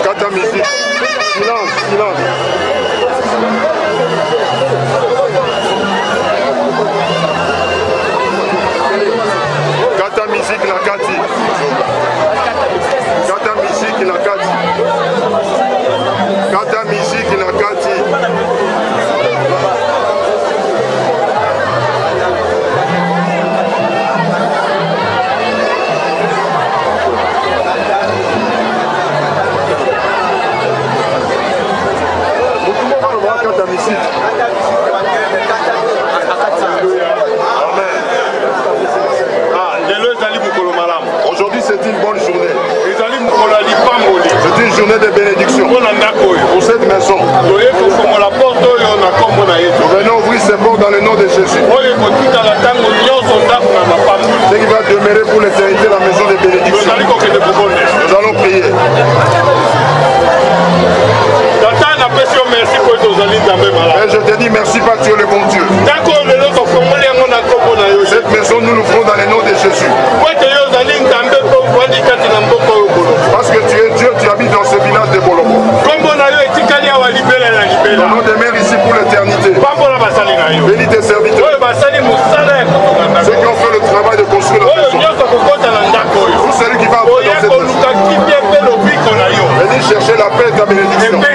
Kata musique. Silence, silence. Kata musique la kati. Kata musique la kati. Kata musique la kati. Aujourd'hui c'est une bonne journée. C'est une journée de bénédiction pour cette maison. Nous venons ouvrir ces portes dans le nom de Jésus. Ce qui va demeurer pour l'éternité la maison de bénédiction. Nous allons prier. Et je te dis merci parce que tu es le bon Dieu. Cette maison nous l'ouvrons dans le nom de Jésus. Parce que tu es Dieu, tu habites dans ce village de Boloko. Ton nom demeure ici pour l'éternité. Bénis tes serviteurs. Ceux qui ont fait le travail de construire la maison. Tout celui qui va entrer dans cette maison. Venez chercher la paix et ta bénédiction. Viens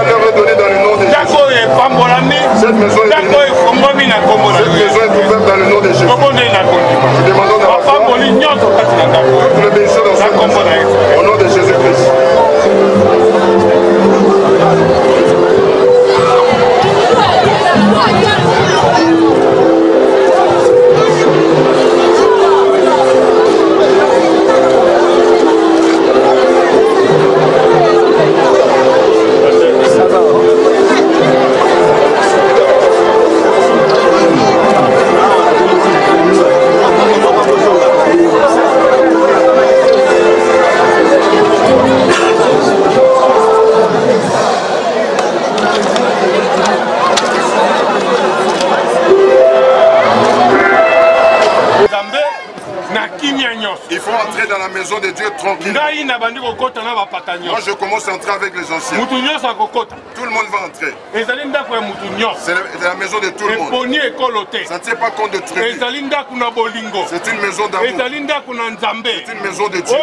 leur redonner dans le nom de Jésus. Cette maison est bénie. Cette maison est ouverte dans le nom de Jésus. Nous demandons dans la foi toutes les bénédictions dans cette maison. Au nom de Jésus-Christ. maison de Dieu tranquille. Moi je commence à entrer avec les anciens. Tout le monde va entrer. C'est la maison de tout le monde. Ça ne tient pas compte de tribus. C'est une maison d'amour. C'est une maison de Dieu.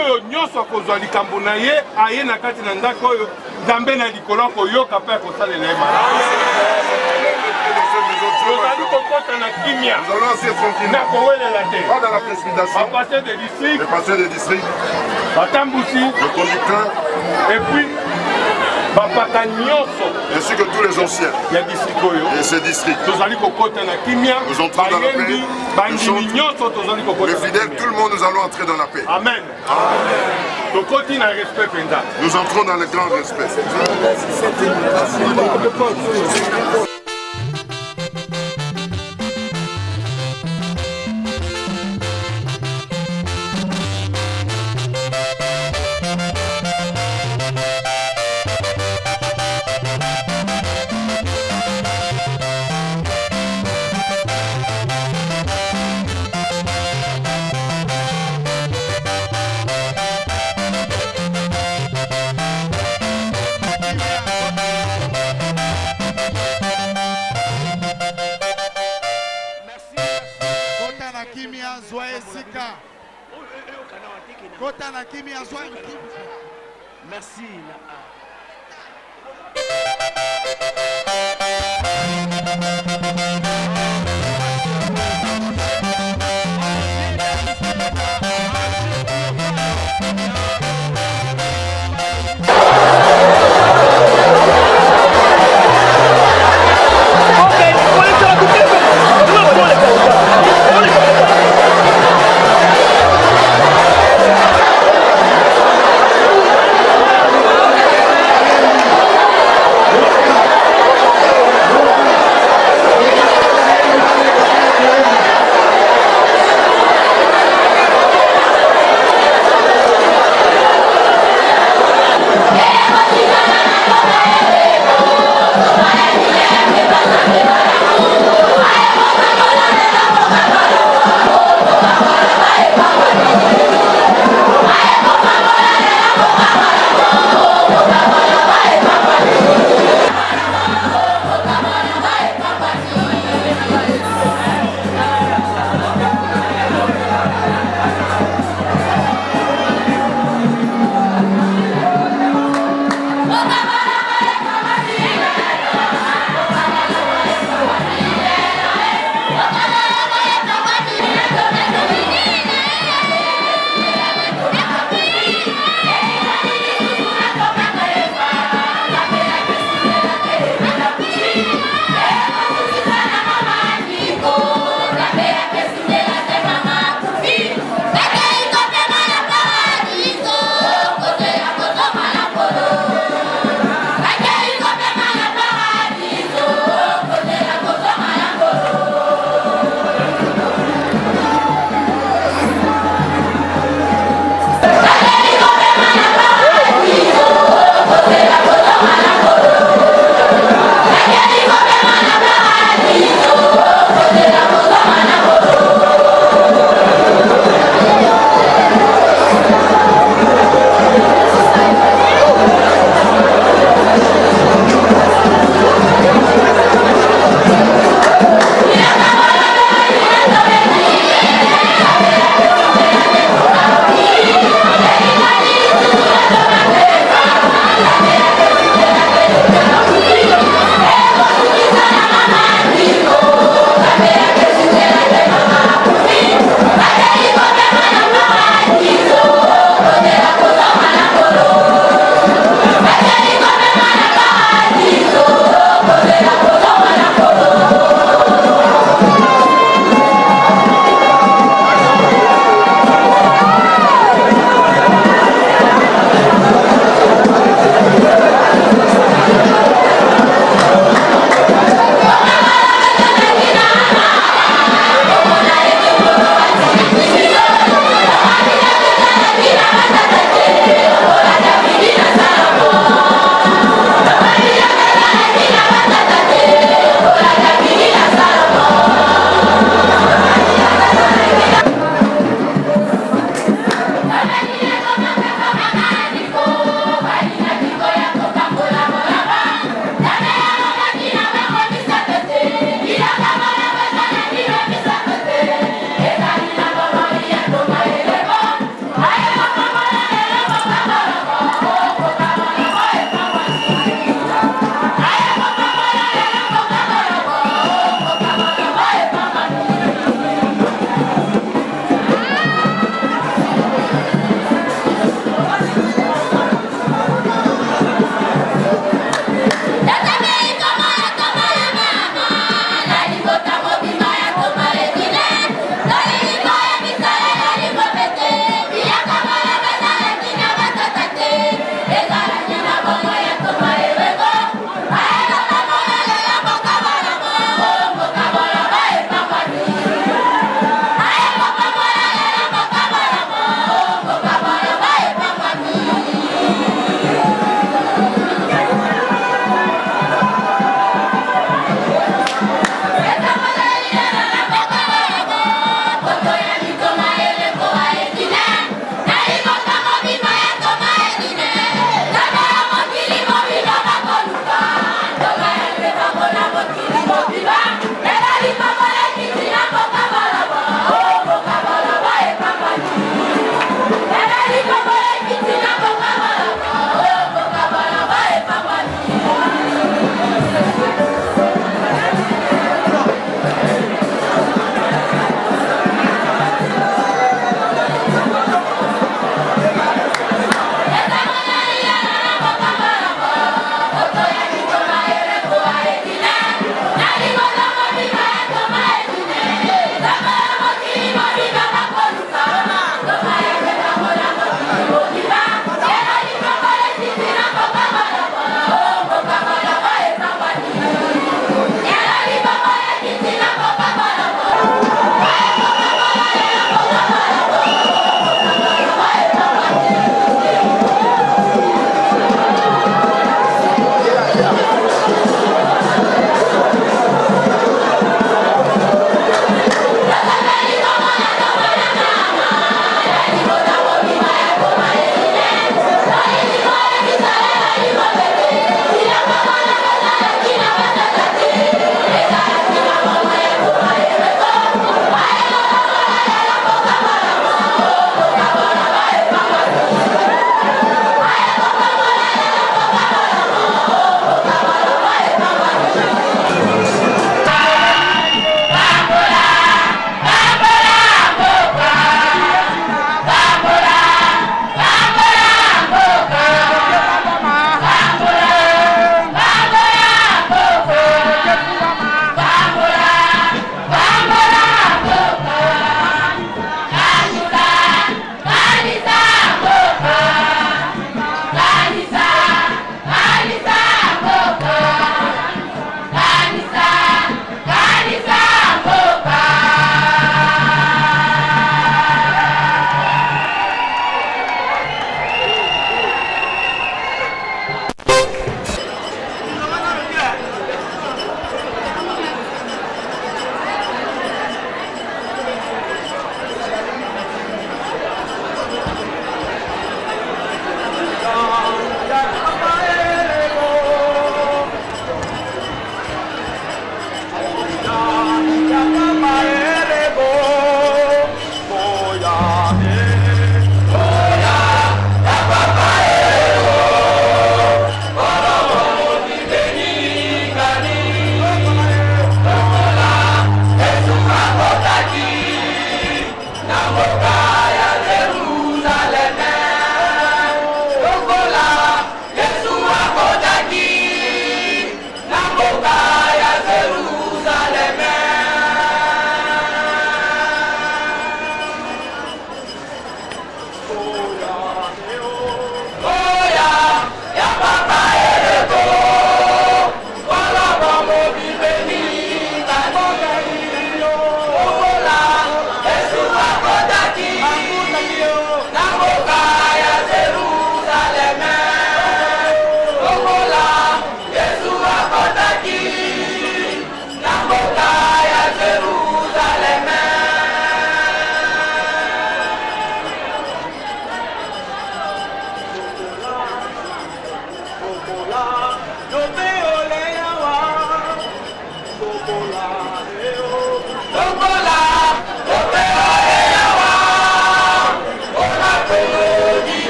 Nous allons assez tranquillement. Pas dans la précipitation. Le pasteur de district. Le conducteur. Et puis, ainsi que tous les anciens. Et ces districts. Nous entrons dans la paix. Les fidèles, tout le monde, nous allons entrer dans la paix. Amen. Nous entrons dans le grand respect. Merci.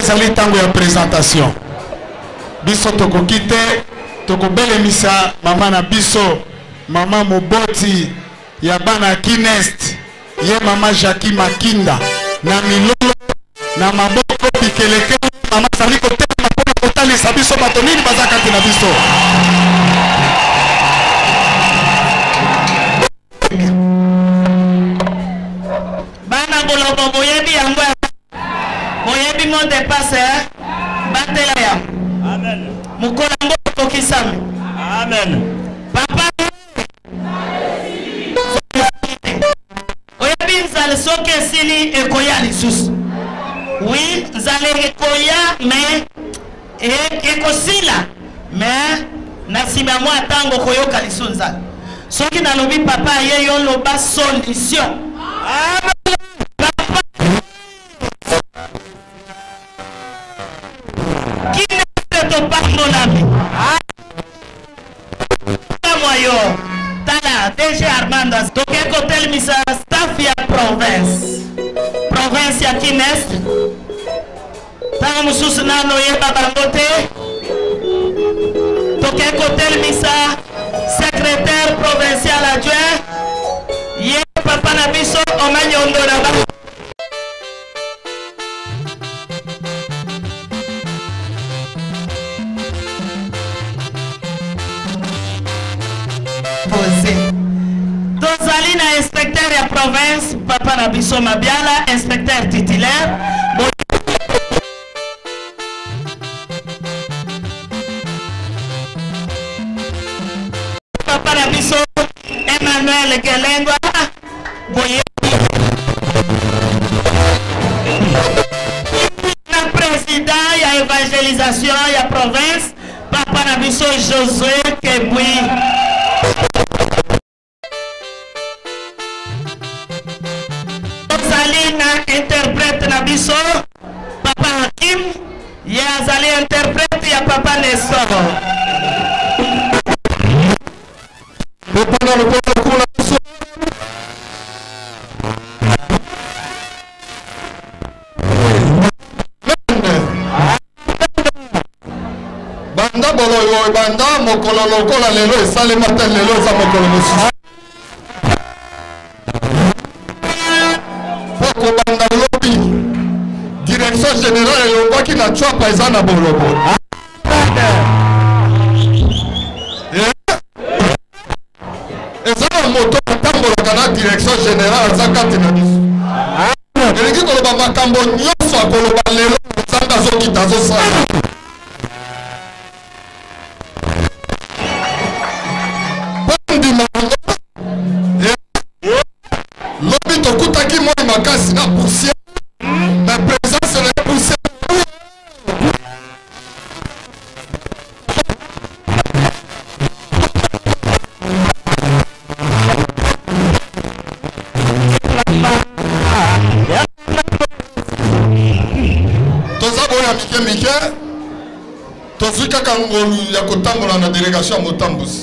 ezali tango ya présentation biso tokoki te tokobelemisa mama na biso mama moboti ya bana Kinest ye mama Jackie Makinda na milolo na maboko bikeleke mama zali kotelema mpona kotalisa biso bato nini baza kati na biso. Bana bolobo boyebi yango boyebi mo dépasse batela ya amen mukolo ngo tokisame amen papa oyebi nzale soki esili ekoya lisusu oui nzale ekoya mais ekosila mais na nsima mwa ntango koyoka lisusu nzale soki nalobi papa ye yo loba solution amen. Tala DG Armando toke kotel misa staff ya province ya Kinest tanga mususu nano yeba bango te toke kotel misa secrétaire provincial adjoint ye papa na biso omanyondo na ba tozali na inspecteur ya province papa na biso Mabiala inspecteur titulaire papa na biso Emmanuel Gelengwa boye na président ya évangélisation ya province papa na biso Josué Kebui interprète na biso papa Hakim ye azali interprète ya papa Nestor pendant le concours la biso banda boloyo banda mokolo lokola lelo esalema te lelo eza mokolo mosusu kobanda lobi direction générale elongwaki na chwapa eza na bolobo eza na moto atambolaka na direction générale aza kati na biso elingi koloba makambo nyonso akoloba lelo nzambe azokita azosala po ndima lobi tokutaki moi makasi na poussière na présence na poussière toza boya mike mike tozwi kaka ngolu ya kotambola na délégation ya motambusi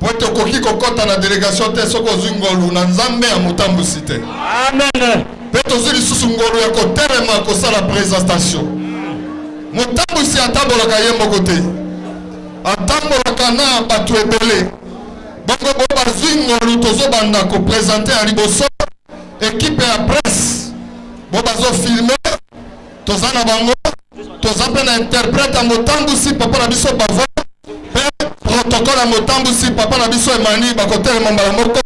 po ete okoki kokɔta na délégation te soki ozwi ngolu na nzambe ya motambusi te amen mpe tozwi lisusu ngolu ya kotelema kosala présentation motambusi atambolaka ye moko te atambolaka na bato ebele bongo bo bazwi ngolu tozobanda koprésente ya liboso équipe ya presse bo bazofilme toza na bango toza mpe na interprète ya motambusi papa na biso bavo mpe protocole ya motambusi papa na biso emani bakotelema mbala moko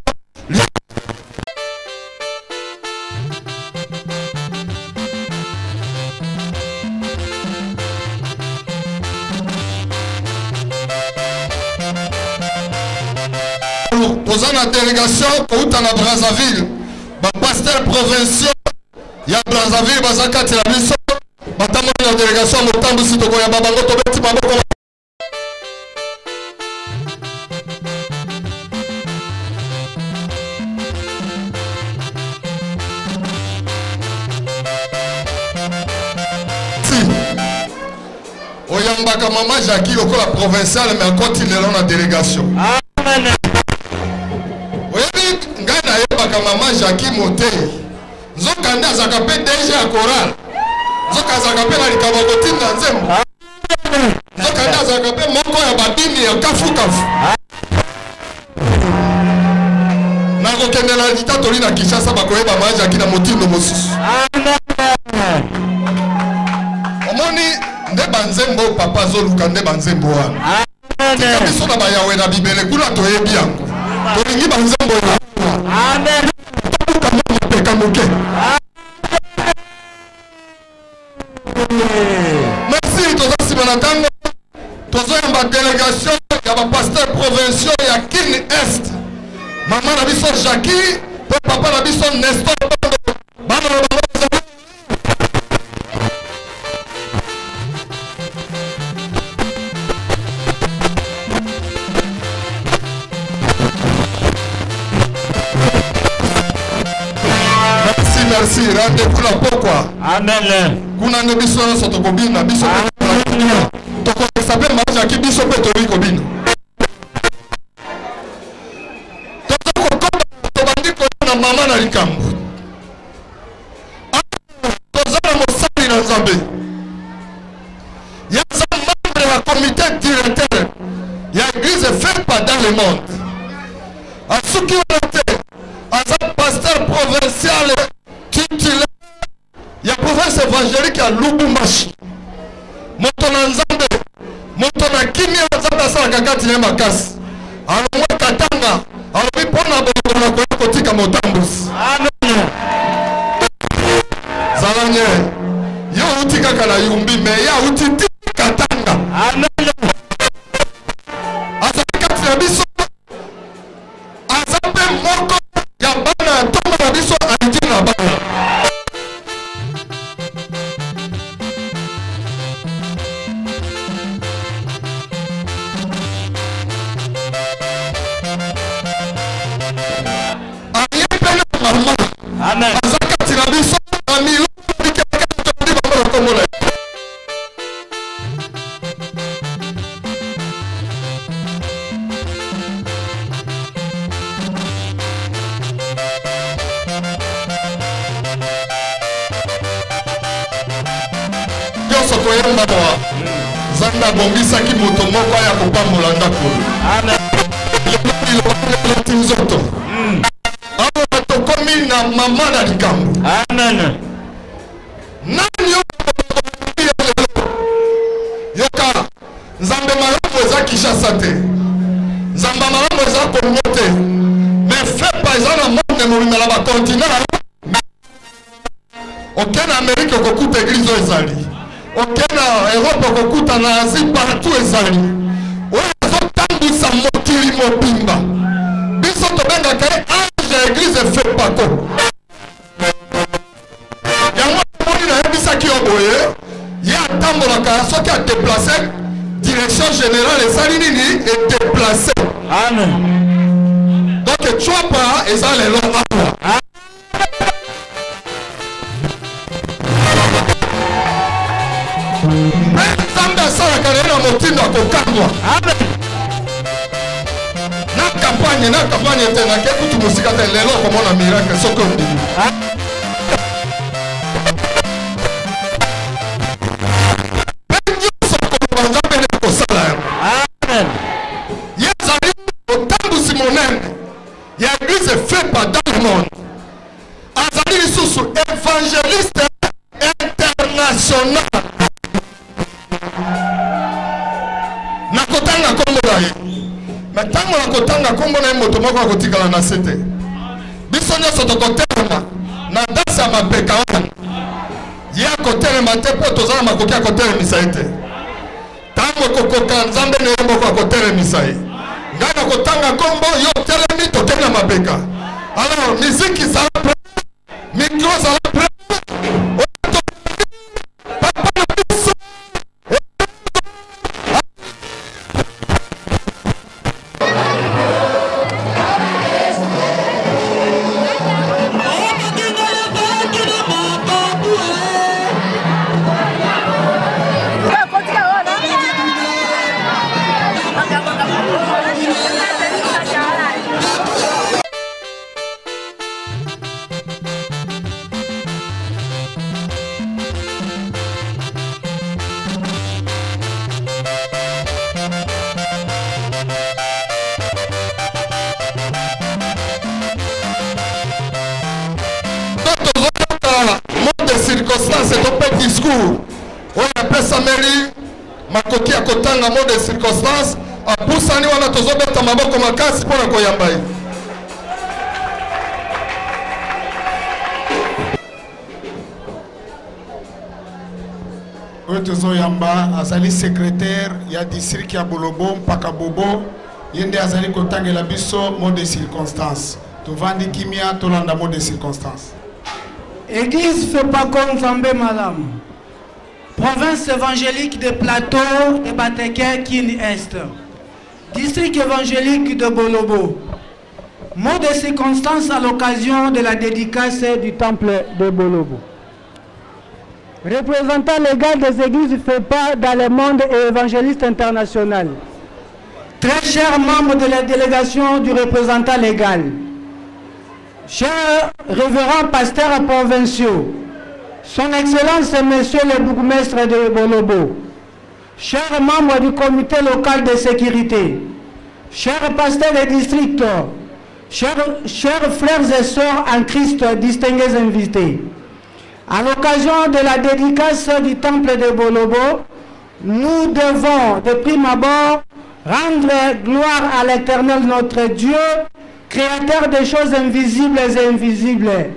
toza na délégation kouta na Brazzaville bapasteur provinciaux ya Brazzaville baza kati na biso batamoni na délégation ya motambusi tokoyamba bango tobeti maboko oyambaka mama Jackie lokola provinciale mais akoti lelo na délégation amen oyebi ngai nayebaka mama Jackie Mote nzokande azaka mpe DG ya chorale nzoka nzoka azalaka mpe na likambo kotinda nzembo nzoka nde azalaka mpe moko ya badini ya kafukafu nakokendela litatoli na Kinshasa bakoyeba majaki na motindo mosusu omoni nde banzembo papa azoluka nde banzembo wana tika biso na bayawe na bibele kuna toyebi yango tolingi banzembo mapeka moke merci toza nsima na ntango tozoyamba délégation ya bapaster provinciaux ya Kin Est mama na biso Jackie pe papa na biso Nestor bana na bango merci rendez-vous la pourquoi amen kuna ne biso na soto kobina biso to ko saber ma Jackie biso pe to kobina na mama na likambo tozala mosali na Nzambe yaza membre ya comité directeur ya église fait pas dans le monde asuki wana te aza pasteur provincial titulaire ya province évangélique ya Lubumbashi moto na Nzambe moto na kimia Nzambe asalaka kati na makasi alongwe Katanga alobi mpona bongo na kotika motambusi zalanye yo uti kaka na yumbi me ya uti Katanga azali kati na biso aza mpe moko ya bana ya ntongo na biso aliti na bana amen azakati na biso na milo bikaka todi bambo komola yoso koyemba mwa zanda bombisaki moto moko ya kopambola ndako amen nzoto tokomi na mama na likambo amen nani yoka Nzambe malamu eza Kinshasa te Nzambe malamu eza Congo te mais fait pas eza na monde mobimba na bakontinent oke na Amérique okokuta église ezali oke na Europe okokuta na Asie partout ezali oyo azotambwisa mokili mobimba biso tobengaka ye l'église fait pas quoi. Yango moni na yebisaki oboye ya tambolaka soki a déplacé direction générale ezali nini et déplacé amen donc chwapa ezali lelo awa Nzambe asalaka lelo na motindo akokangwa amen na campagne te na ke kutu musika te lelo komona miracle soko ndimi penyo soko banza bene kosala amen yezali otambusi monene ya église fait pas dans le monde azali lisusu évangéliste international na kotanga kombo na ye tango na kotanga kombo na moto moko akotikala na sete biso nyonso tokotelema na dasa ya mapeka wana ye akotelema te mpo tozala makoki akotelemisa ye te tango ekokoka Nzambe na ye moko akotelemisa ye ngai na kotanga kombo yo telemi tokende na mapeka alors miziki zala pre micro zala pre discours oyo apesameli makoki ya kotanga mot de circonstance apusani wana tozobeta maboko makasi mpona koyamba ye. oyo tozoyamba azali secrétaire ya district ya Bolobo mpaka Bobo ye nde azali kotangela biso mot de circonstance tovandi kimia tolanda mot de circonstance. Église Fepako Nzambe Malamu, province évangélique de Plateau et Bateke Kini Est, district évangélique de Bolobo. Mot de circonstance à l'occasion de la dédicace du temple de Bolobo. Représentant légal des églises FEPA dans le monde et évangéliste international. Très chers membres de la délégation du représentant légal, chers révérends pasteurs provinciaux, son Excellence Monsieur le bourgmestre de Bolobo, chers membres du comité local de sécurité, chers pasteurs des districts, chers frères et sœurs en Christ, distingués invités, à l'occasion de la dédicace du temple de Bolobo, nous devons de prime abord rendre gloire à l'Éternel notre Dieu, créateur des choses invisibles et invisibles,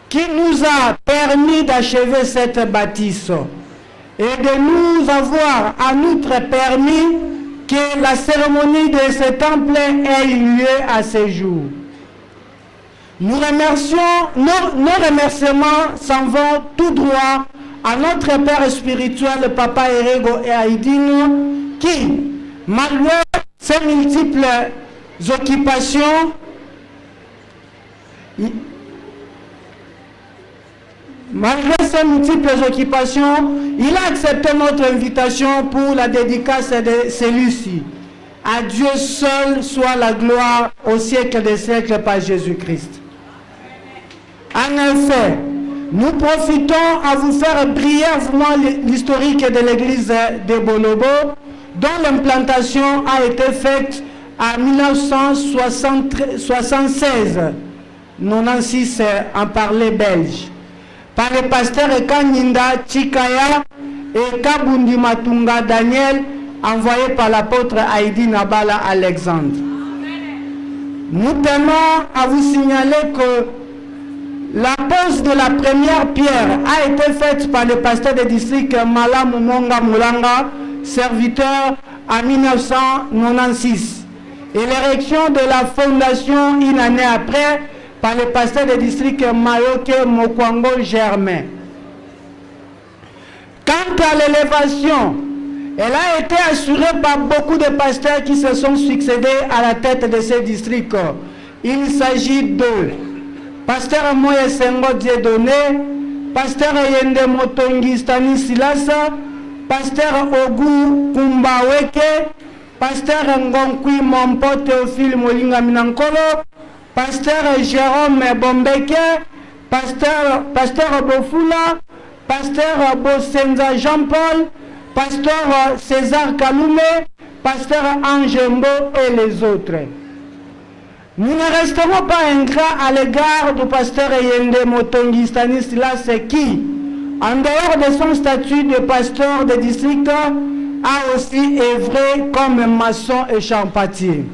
qui nous a permis d'achever cette bâtisse et de nous avoir en outre permis que la cérémonie de ce temple ait lieu à ce jour. Nous remercions, nos remerciements s'en vont tout droit à notre Père spirituel, Papa Erego et Aïdino, qui, malgré ses multiples occupations, il a accepté notre invitation pour la dédicace de celui-ci. À Dieu seul soit la gloire au siècle des siècles par Jésus-Christ. En effet, nous profitons à vous faire brièvement l'historique de l'église de Bolobo, dont l'implantation a été faite en 1976, 96 en parler belge, par le pasteur Kanyinda Chikaya et Kabundi Matunga Daniel, envoyé par l'apôtre Haïdi Nabala Alexandre. Nous tenons à vous signaler que la pose de la première pierre a été faite par le pasteur du district Malamu Monga Moulanga, serviteur en 1996. Et l'érection de la fondation une année après par le pasteur du district Mayoke Mokwango Germain. Quant à l'élévation, elle a été assurée par beaucoup de pasteurs qui se sont succédés à la tête de ces districts. Il s'agit de pasteur Moye Sengo Dieudonné, pasteur Yende Motongi Stanislas, pasteur Ogu Kumbaweke, pasteur Ngonkui Mompo Théophile Molinga Minankolo, pasteur Jérôme Bombeke, pasteur Bofula, pasteur Bosenza Jean-Paul, pasteur César Kaloumé, pasteur Angembo et les autres. Nous ne resterons pas ingrats à l'égard du pasteur Yende Motongi Stanislas qui, en dehors de son statut de pasteur de district, a aussi œuvré comme maçon et champatier.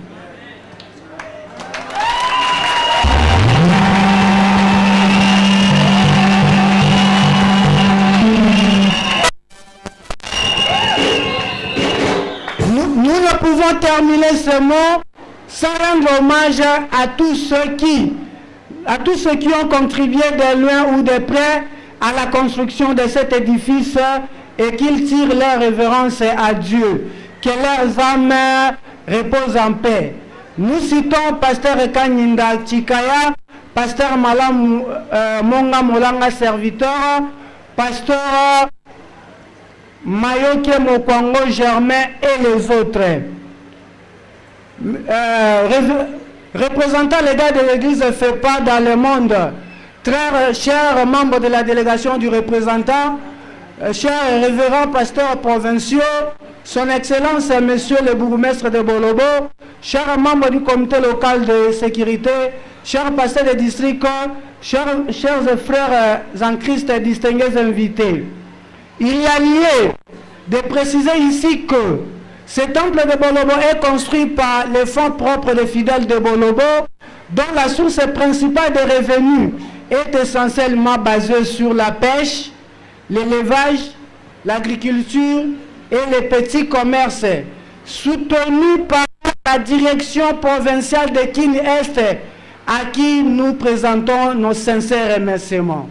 Nous ne pouvons terminer ce mot sans rendre hommage à tous ceux qui ont contribué de loin ou de près à la construction de cet édifice et qu'ils tirent leur révérence à Dieu. Que leurs âmes reposent en paix. Nous citons pasteur Kanyinda Chikaya, pasteur Malam Monga Molanga serviteur, pasteur Mayoke Mokwango Germain et les autres. Représentant les gars de l'église FEPA dans le monde, très chers membres de la délégation du représentant, chers révérends pasteurs provinciaux, son Excellence Monsieur le bourgmestre de Bolobo, chers membres du comité local de sécurité, chers pasteurs de district, chers frères en Christ distingués invités. Il y a lieu de préciser ici que ce temple de Bolobo est construit par les fonds propres des fidèles de Bolobo, dont la source principale de revenus est essentiellement basée sur la pêche, l'élevage, l'agriculture et les petits commerces, soutenu par la direction provinciale de Kin-Est, à qui nous présentons nos sincères remerciements.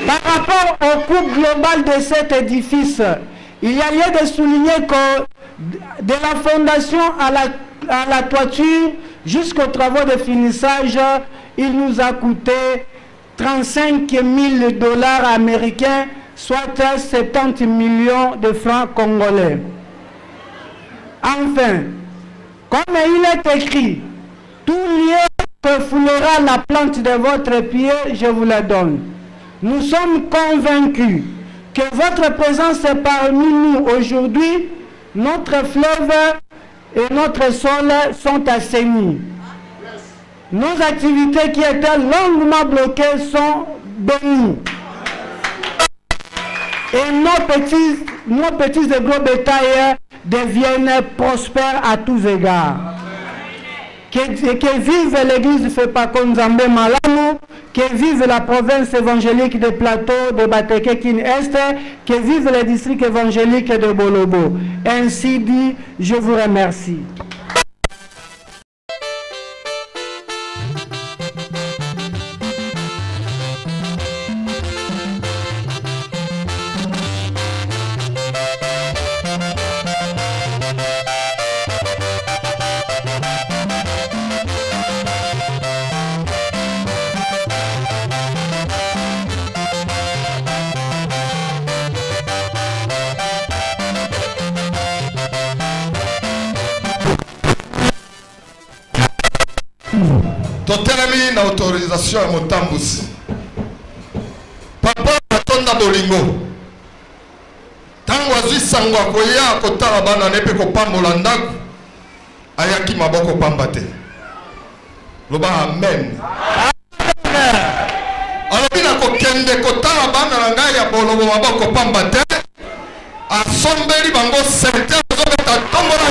Par rapport au coût global de cet édifice, il y a lieu de souligner que de la fondation à la toiture jusqu'aux travaux de finissage, il nous a coûté 35 000 $ américains, soit 70 millions de francs congolais. Enfin, comme il est écrit, tout lieu que foulera la plante de votre pied, je vous la donne. Nous sommes convaincus que votre présence parmi nous aujourd'hui, notre fleuve et notre sol sont assainis. Nos activités qui étaient longuement bloquées sont bénies. Et nos petits et gros bétails deviennent prospères à tous égards. Que vive l'église de Fepako Nzambe Malamu, que vive la province évangélique de Plateau de Bateke Kin-Est, que vive le district évangélique de Bolobo. Ainsi dit, je vous remercie. Totelemi na autorisation ya Motambusi. Papa atonda bolingo. Tango azwi sango akoya kotala bana nepe kopambola ndako. Ayaki maboko pamba te. Loba amen. Alobi na kokende kotala bana na ngai ya Bolobo maboko pamba te. Asombeli bango certain azobeta tombola.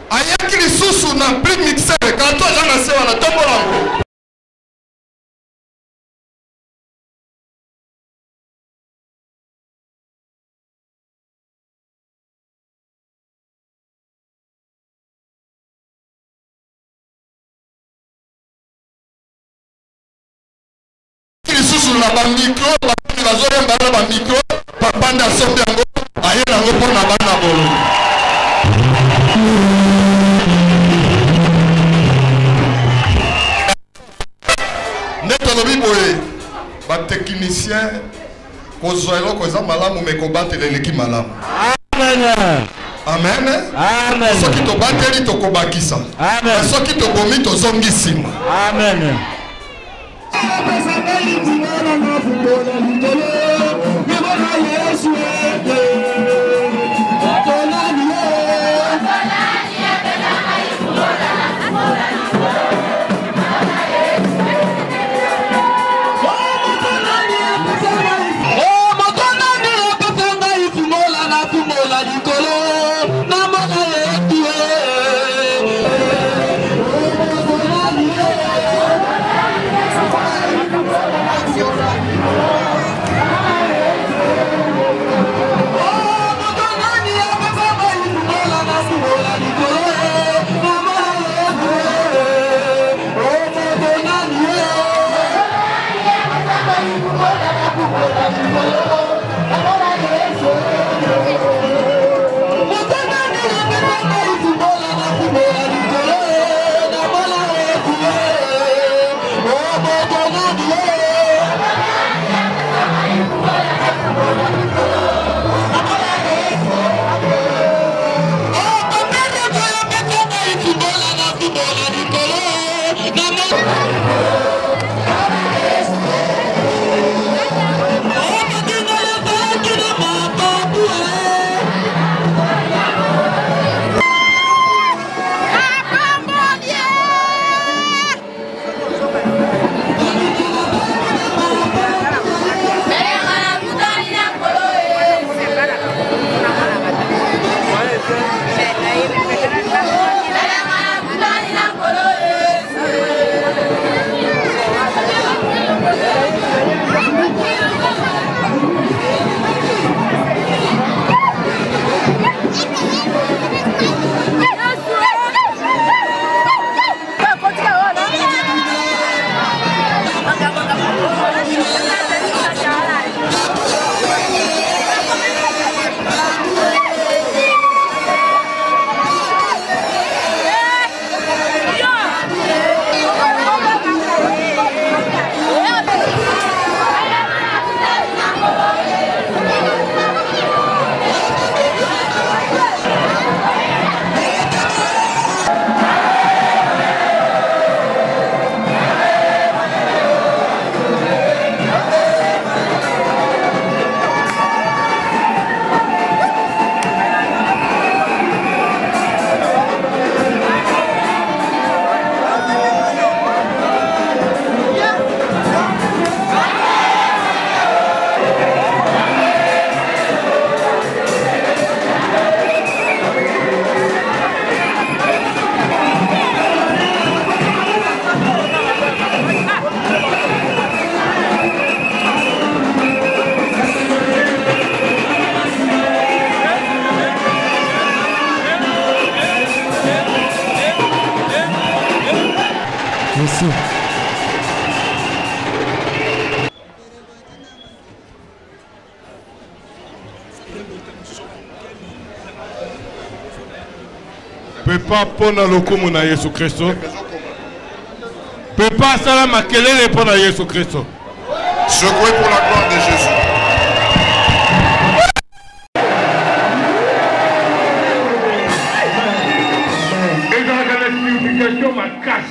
Ayaki lisusu na prix mixer quand toi j'en sais wana tombola. Lisusu na ba micro ba zoyemba na ba micro papa nda sombi yango aye nango pona bana bolo. Netolobi boye ba technicien kozoelo koza malamu mekobate leleki malamu. Amen. Amen. Amen. Soki to bateli to kobakisa. Amen. Soki to bomi to zongisima. Amen. Merci. Pepa pona lokumu na Yesu Kristo. Pepa sala makelele pona Yesu Kristo. Secouez pour la gloire de Jésus.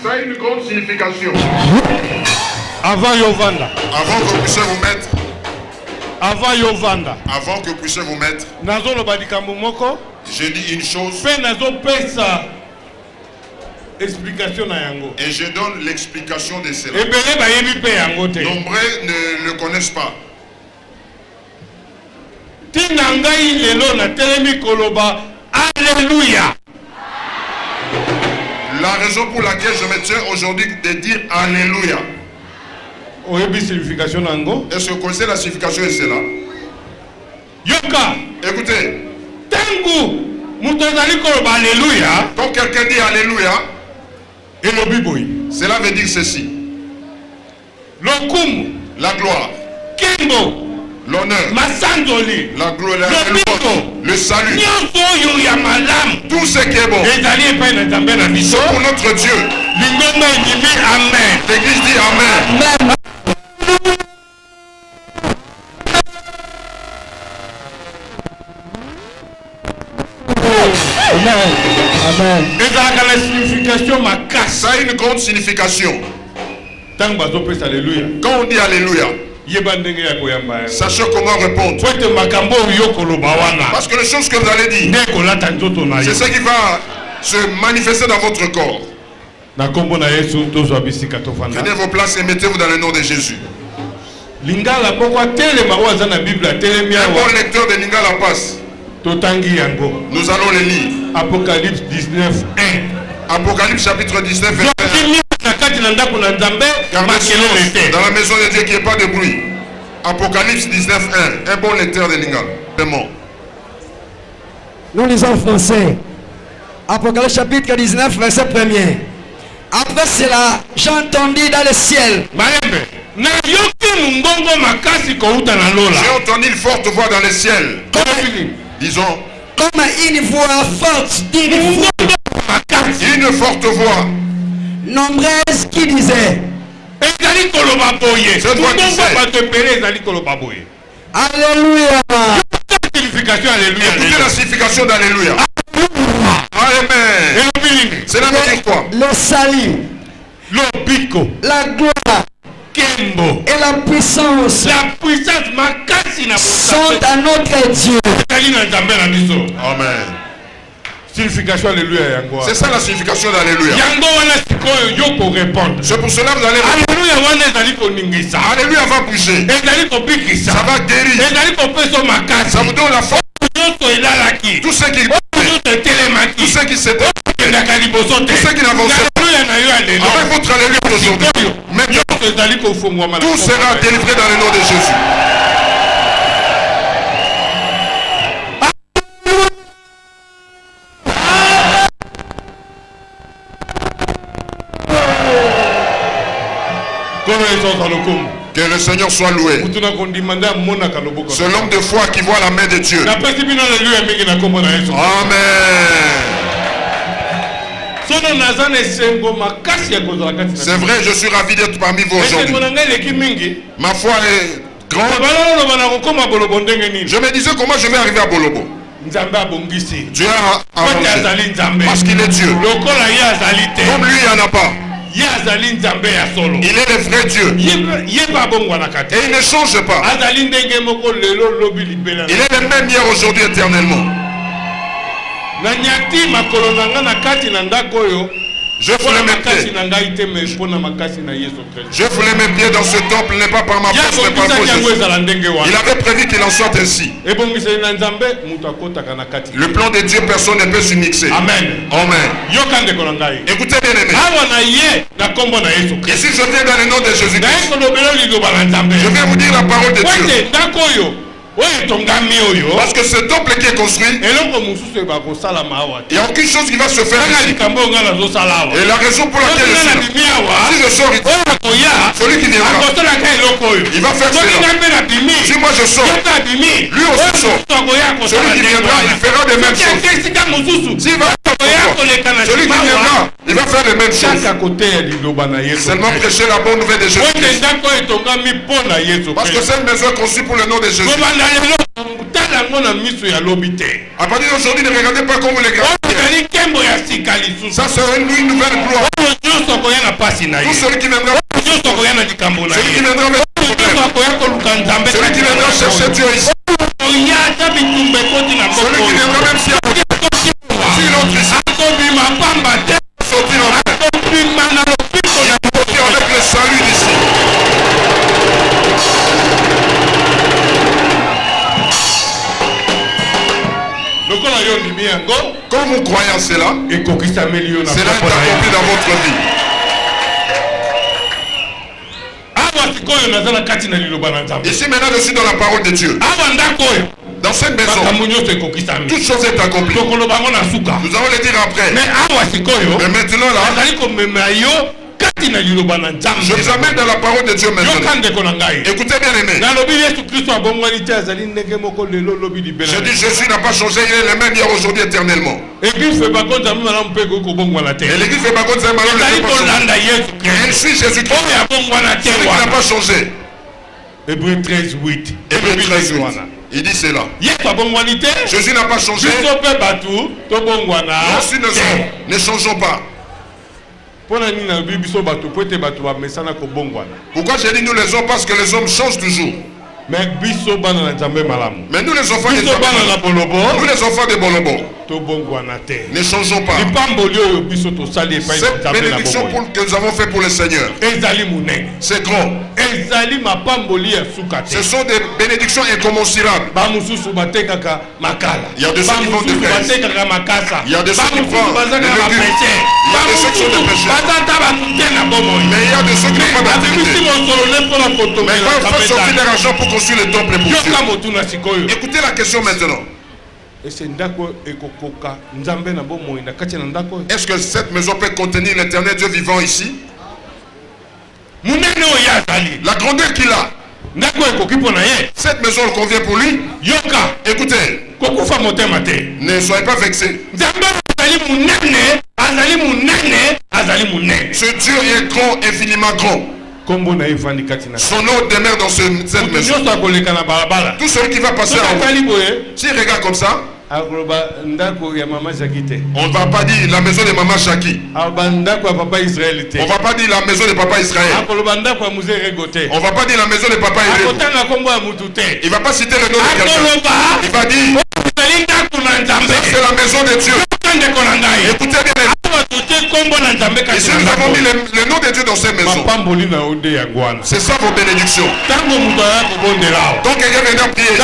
Ça a une grande signification. Avant Yovanda. Avant que vous puissiez vous mettre. Avant Yovanda. Avant que vous puissiez vous mettre. Nazo lo badikambo moko. Je dis une chose. Pe nazo pesa explication na yango. Et je donne l'explication de cela. Ebele ba yebi pe yango te. Nombreux ne le connaissent pas. Tinangai lelo na telemi koloba. Alléluia. La raison pour laquelle je me tiens aujourd'hui de dire Alléluia. Est-ce que vous connaissez la signification de cela? Yoka. Écoutez. Alléluia. Quand quelqu'un dit Alléluia, cela veut dire ceci. La gloire. L'honneur, la gloire, le salut, tout ce qui est bon, c'est pour notre Dieu. L'Église dit Amen. Amen. Ça a une grande signification. Quand on dit Alléluia, sachez comment répondre. Parce que les choses que vous allez dire, c'est ce qui va se manifester dans votre corps. Prenez vos places et mettez-vous dans le nom de Jésus. Un bon lecteur de Lingala passe. Nous allons le lire. Apocalypse 19, 1. Apocalypse chapitre 19, verset 1. Dans la maison de Dieu qui n'est pas de bruit. Apocalypse 19, 1. Un bon lecteur de Lingala. Nous lisons en français. Apocalypse chapitre 19, verset 1er. Après cela, j'entendis dans le ciel. J'ai entendu une forte voix dans le ciel. Disons. Comme une voix forte. Une forte voix. Nombreuse qui disait. Cette voix disait. Alléluia. Écoutez la signification d'Alléluia. Amen. Cela veut dire quoi? Le salut. La gloire. Et la puissance sont à notre Dieu. Amen. Signification Alléluia. C'est ça la signification d'Alléluia. C'est pour cela que vous allez répondre. Alléluia va bouger. Ça va guérir. Ça vous donne la force. Tout ce qui tout ce qui s'est tout ce qui n'avance pas avec votre Alléluia d'aujourd'hui, tout sera délivré dans le nom de Jésus. Que le Seigneur soit loué. C'est l'homme de foi qui voit la main de Dieu. Amen. C'est vrai, je suis ravi d'être parmi vous aujourd'hui. Ma foi est grande. Je me disais comment je vais arriver à Bolobo. Dieu a arrangé. Parce qu'il est Dieu. Comme lui, il n'y en a pas. Il est le vrai Dieu. Et il ne change pas. Il est le même hier, aujourd'hui, éternellement. Je voulais mes pieds. Je voulais mes pieds dans ce temple, n'est pas par ma force, mais par Jésus. Il avait prévu qu'il en soit ainsi. Le plan de Dieu, personne ne peut s'y mixer. Amen. Amen. Écoutez bien aimé. Ici je viens dans le nom de Jésus-Christ. Je viens vous dire la parole de Dieu. Parce que ce temple qui est construit, il n'y a aucune chose qui va se faire ici. Et la raison pour laquelle je suis là, si je sors ici, celui qui viendra, il va faire cela. Si moi je sors, lui aussi sort. Celui qui viendra, il fera les mêmes choses. S'il va celui qui viendra, il va faire les mêmes choses. Seulement prêcher la bonne nouvelle de Jésus-Christ. Parce que cette maison est construite pour le nom de Jésus. À partir d'aujourd'hui, ne regardez pas comme vous les gardez. Ça sera une nouvelle gloire. Tout celui qui viendra, celui qui viendra avec problème, celui qui viendra chercher Dieu ici, celui qui viendra même si l'autre ici, sortir en paix, sortir avec le salut d'ici. Quand vous croyez en cela, cela est accompli dans votre vie. Ici maintenant je suis dans la parole de Dieu. Dans cette maison, toute chose est accomplie. Nous allons le dire après. Mais maintenant là, je vous amène dans la parole de Dieu maintenant. Écoutez bien aimé. Je dis Jésus n'a pas changé, il est le même hier, aujourd'hui, éternellement. Et l'église fait pas compte, ça malheur je suis Jésus-Christ. Celui qui n'a pas changé. Hébreux 13, 8. Hébreux 13, 8. Il dit cela. Jésus n'a pas changé. Nous aussi ne changeons pas. Pourquoi j'ai dit nous les hommes? Parce que les hommes changent toujours. Mais nous les enfants de Bolobo, ne changeons pas. Cette bénédiction que nous avons fait pour le Seigneur, c'est grand. Ce sont des bénédictions incommensurables. Il y a de ceux qui vont de fraises. Il y a de ceux qui font des légumes. Il y a de ceux qui sont des pécheurs. Mais il y a de ceux qui n'ont pas d'activité. Mais il faut sortir de l'argent pour construire le temple pour Dieu. Écoutez la question maintenant. Est-ce que cette maison peut contenir l'éternel Dieu vivant ici? La grandeur qu'il a, cette maison convient pour lui. Écoutez, ne soyez pas vexés. Ce Dieu est grand, infiniment grand. Son nom demeure dans cette maison. Tout celui qui va passer en haut, s'il regarde comme ça, on ne va pas dire la maison de Maman Chaki. On ne va pas dire la maison de Papa Israël. On ne va pas dire la maison de Papa Israël. Il ne va pas citer le nom de quelqu'un. Il va dire c'est la maison de Dieu. Écoutez bien. Ici nous avons mis le nom de Dieu dans cette maison. C'est ça vos bénédictions. Donc quelqu'un vient prier.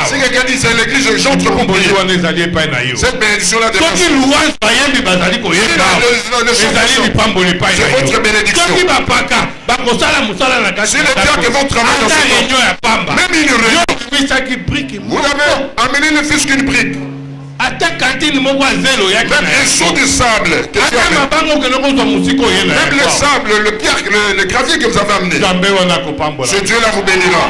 Si quelqu'un dit c'est l'église, j'entre pour prier. Cette bénédiction-là de c'est votre bénédiction. Si les diables vont travailler dans ce temps, même une réunion, vous avez amené ne fût-ce qu'une brique. Même un seau de sable, même le sable, le pierre, le gravier que vous avez amené, ce Dieu là vous bénira.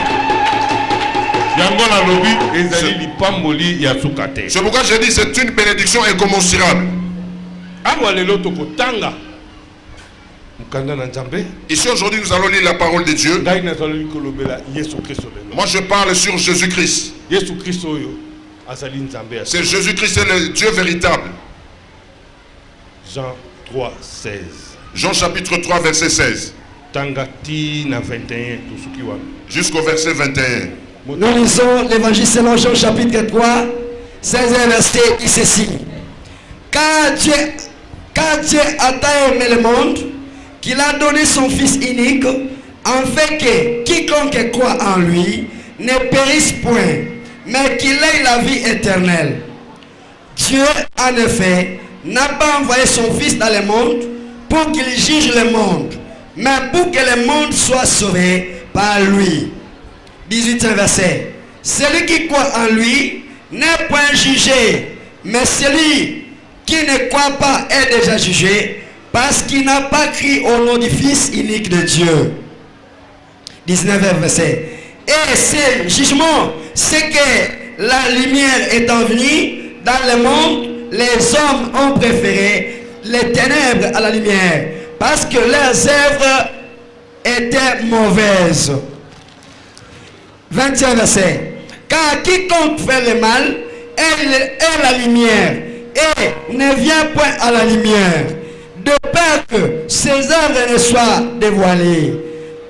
C'est pourquoi j'ai dit c'est une bénédiction incommensurable. Ici aujourd'hui nous allons lire la parole de Dieu. Moi je parle sur Jésus-Christ. C'est Jésus-Christ, c'est le Dieu véritable. Jean 3, 16. Jean chapitre 3, verset 16. Jusqu'au verset 21. Nous lisons l'évangile selon Jean chapitre 3, 16 verset, dit ceci. Car Dieu a tant aimé le monde, qu'il a donné son Fils unique, afin que quiconque croit en lui ne périsse point, mais qu'il ait la vie éternelle. Dieu, en effet, n'a pas envoyé son Fils dans le monde pour qu'il juge le monde, mais pour que le monde soit sauvé par lui. 18e verset. Celui qui croit en lui n'est point jugé, mais celui qui ne croit pas est déjà jugé, parce qu'il n'a pas cru au nom du Fils unique de Dieu. 19e verset. Et ce jugement, c'est que la lumière étant venue dans le monde, les hommes ont préféré les ténèbres à la lumière, parce que leurs œuvres étaient mauvaises. 20e verset. Car quiconque fait le mal est la lumière et ne vient point à la lumière, de peur que ses œuvres ne soient dévoilées.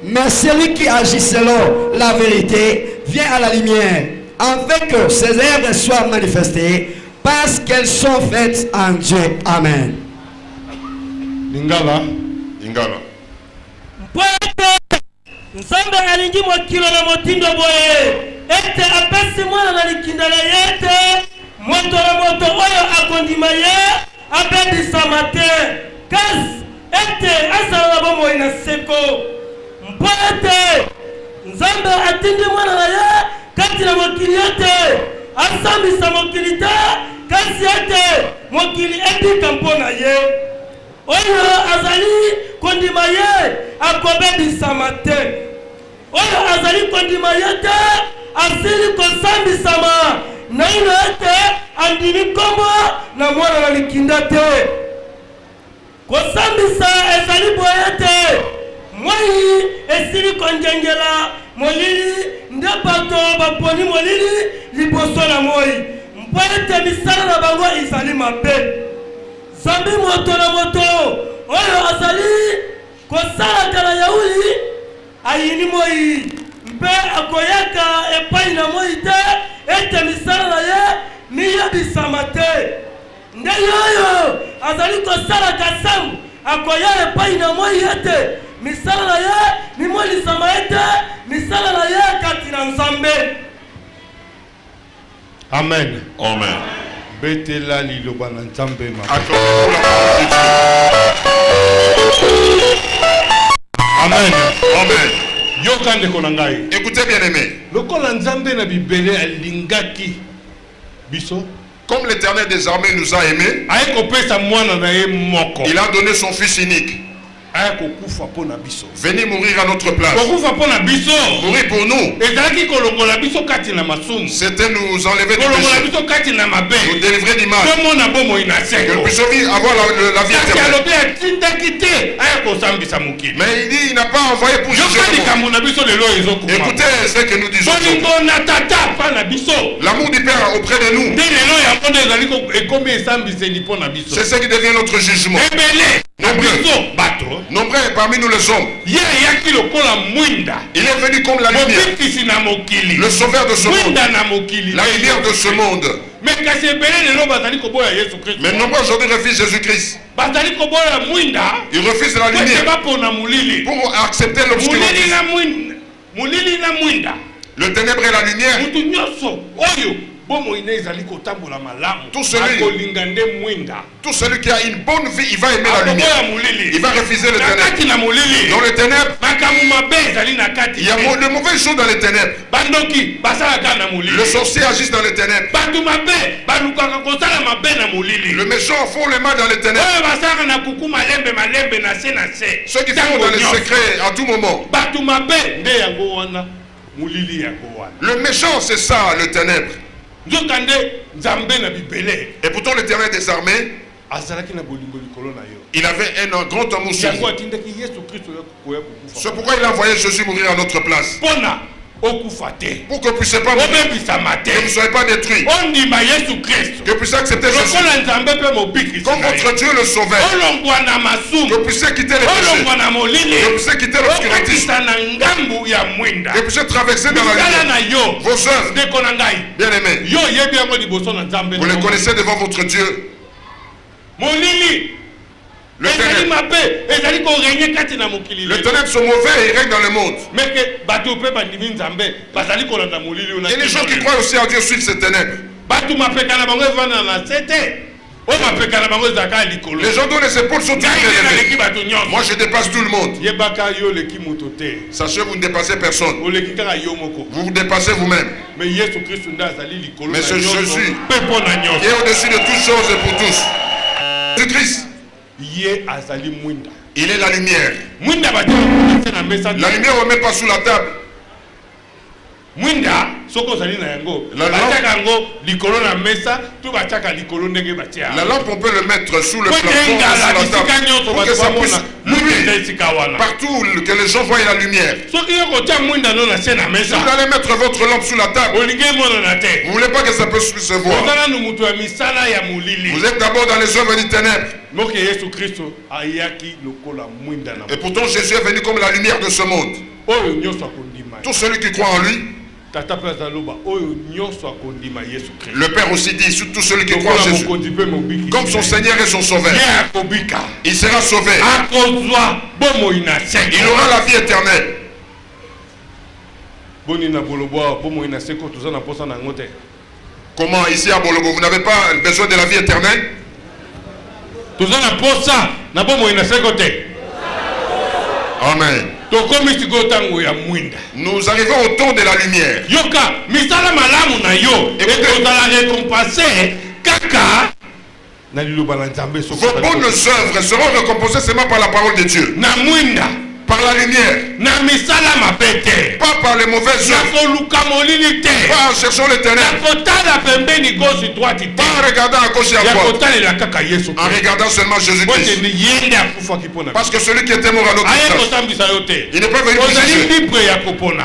Mais celui qui agit selon la vérité vient à la lumière, afin que ses œuvres soient manifestées, parce qu'elles sont faites en Dieu. Amen. Lingala. Nzambe alingi mokilo na motindo boye ete apesi mwana na likindala yete moto na moto oyo akondima ye abebisama te kasi ete azala na bomoi na seko mpo ete Nzambe atindi mwana na ye kati na mokili ete asambisa mokili te kasi ete mokili etika mpo na ye oyo azali kondima ye akobebisama te oyo azali kondima ye te asili kosambisama na ino ete andimi kombo na mwana na likinda te kosambisa ezali boye te moi esili konjengela molili nde bato baponi molili liboso na moi mpo ete misala na bango ezali mabe Zambi moto na moto oyo azali kosalaka na yauli ayini moi mpe akoyaka epai na moi te ete misala na ye miyebisama te nde yoyo azali kosalaka sango akoya epai na moi ete misala na ye mimolisama ete misala na ye kati na Nzambe. Amen. Amen. Betela liloba na Nzambe ma. Amen. Amen. Yokande konangai. Écoutez bien aimé. Lokola Nzambe na Bibele alingaki biso. Comme l'Éternel des armées nous a aimés, il a donné son Fils unique. Venez mourir à notre place. Mourir pour nous. C'était nous enlever du péché. Nous délivrer du mal. Que nous puissions avoir la vie éternelle. Mais il dit il n'a pas envoyé pour juger le monde. Écoutez ce que nous disons. L'amour du Père auprès de nous. C'est ce qui devient notre jugement. Nombreux parmi nous les hommes. Il est venu comme la lumière, le sauveur de ce monde, la lumière de ce monde. Mais nombreux aujourd'hui refusent Jésus-Christ. Ils refusent la lumière pour accepter l'obscurantisme. Le ténèbre et la lumière. Tout celui qui a une bonne vie, il va aimer la lumière. Il va refuser le ténèbre. Dans le ténèbre, il y a de mauvaises choses dans les ténèbres. Le sorcier agit dans les ténèbres. Le méchant font le mal dans les ténèbres. Ceux qui font dans les secrets à tout moment. Le méchant, c'est ça, le ténèbre. Et pourtant l'Éternel des armées, il avait un grand amour sur nous. C'est pourquoi il a envoyé Jésus mourir à notre place. Pour que vous ne puissiez pas mourir, que vous ne soyez pas détruits, que vous puissiez accepter Jésus comme votre Dieu le sauveur, que vous puissiez quitter les péchés, que vous puissiez quitter l'obscurantisme, que vous puissiez traverser dans la lumière vos œuvres. Bien aimés, vous les connaissez devant votre Dieu. Le ténèbre sont mauvais et ils règnent dans le monde. Et les gens qui croient aussi à Dieu suivent ces ténèbres. Les gens dont les épaules sont toujours élevées. Moi je dépasse tout le monde. Sachez, vous ne dépassez personne. Vous vous dépassez vous-même. Mais c'est Jésus qui est au-dessus de toutes choses et pour tous. Jésus-Christ, il est la lumière. La lumière on ne met pas sous la table. La lampe on peut le mettre sous le plafond, sous la table, pour que ça puisse luire partout, que les gens voient la lumière. Si vous allez mettre votre lampe sous la table, vous ne voulez pas que ça puisse se voir. Vous êtes d'abord dans les œuvres des ténèbres. Et pourtant Jésus est venu comme la lumière de ce monde. Tout celui qui croit en lui, le Père aussi dit sur tout celui qui croit en Jésus, comme son Seigneur et son Sauveur, il sera sauvé. Il aura la vie éternelle. Comment ici à Bolobo, vous n'avez pas besoin de la vie éternelle? Amen. Nous arrivons au temps de la lumière. Vos bonnes œuvres seront récompensées seulement par la parole de Dieu. Par la lumière. Pas par les mauvaises œuvres. Pas en cherchant les ténèbres. Pas en regardant à gauche et à droite. En regardant seulement Jésus-Christ. Parce que celui qui était mort à notre place, il n'est pas venu vous juger.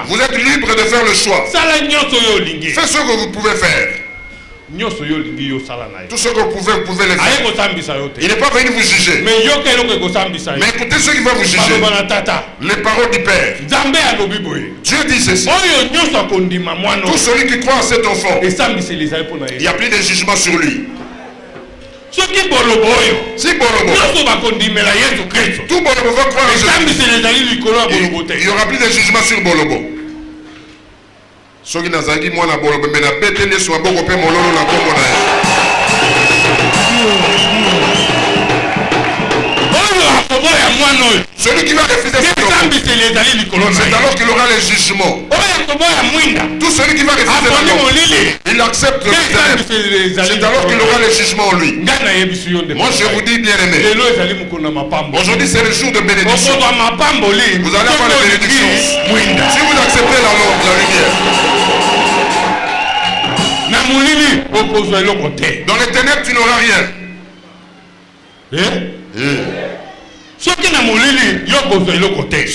Vous êtes libre de faire le choix. Faites ce que vous pouvez faire. Tout ce que vous pouvez le faire. Il n'est pas venu vous juger. Mais écoutez ce qui va vous juger. Les paroles du Père. Dieu dit ceci. Tout celui qui croit à cet enfant, il n'y a plus de jugement sur lui. Si Bolobo, tout Bolobo va croire à Jésus, il n'y aura plus de jugement sur Bolobo. Soki nazaki mwana Bolobo mais na petele so boko pe mololo na kombo na ye. Celui qui va refuser c'est alors qu'il aura les jugements. Tout celui qui va refuser il accepte le ténèbre. C'est alors qu'il aura les jugements en lui. Moi je vous dis bien aimé, aujourd'hui c'est le jour de bénédiction. Vous allez avoir les bénédictions si vous acceptez la lumière. Dans les ténèbres tu n'auras rien. Si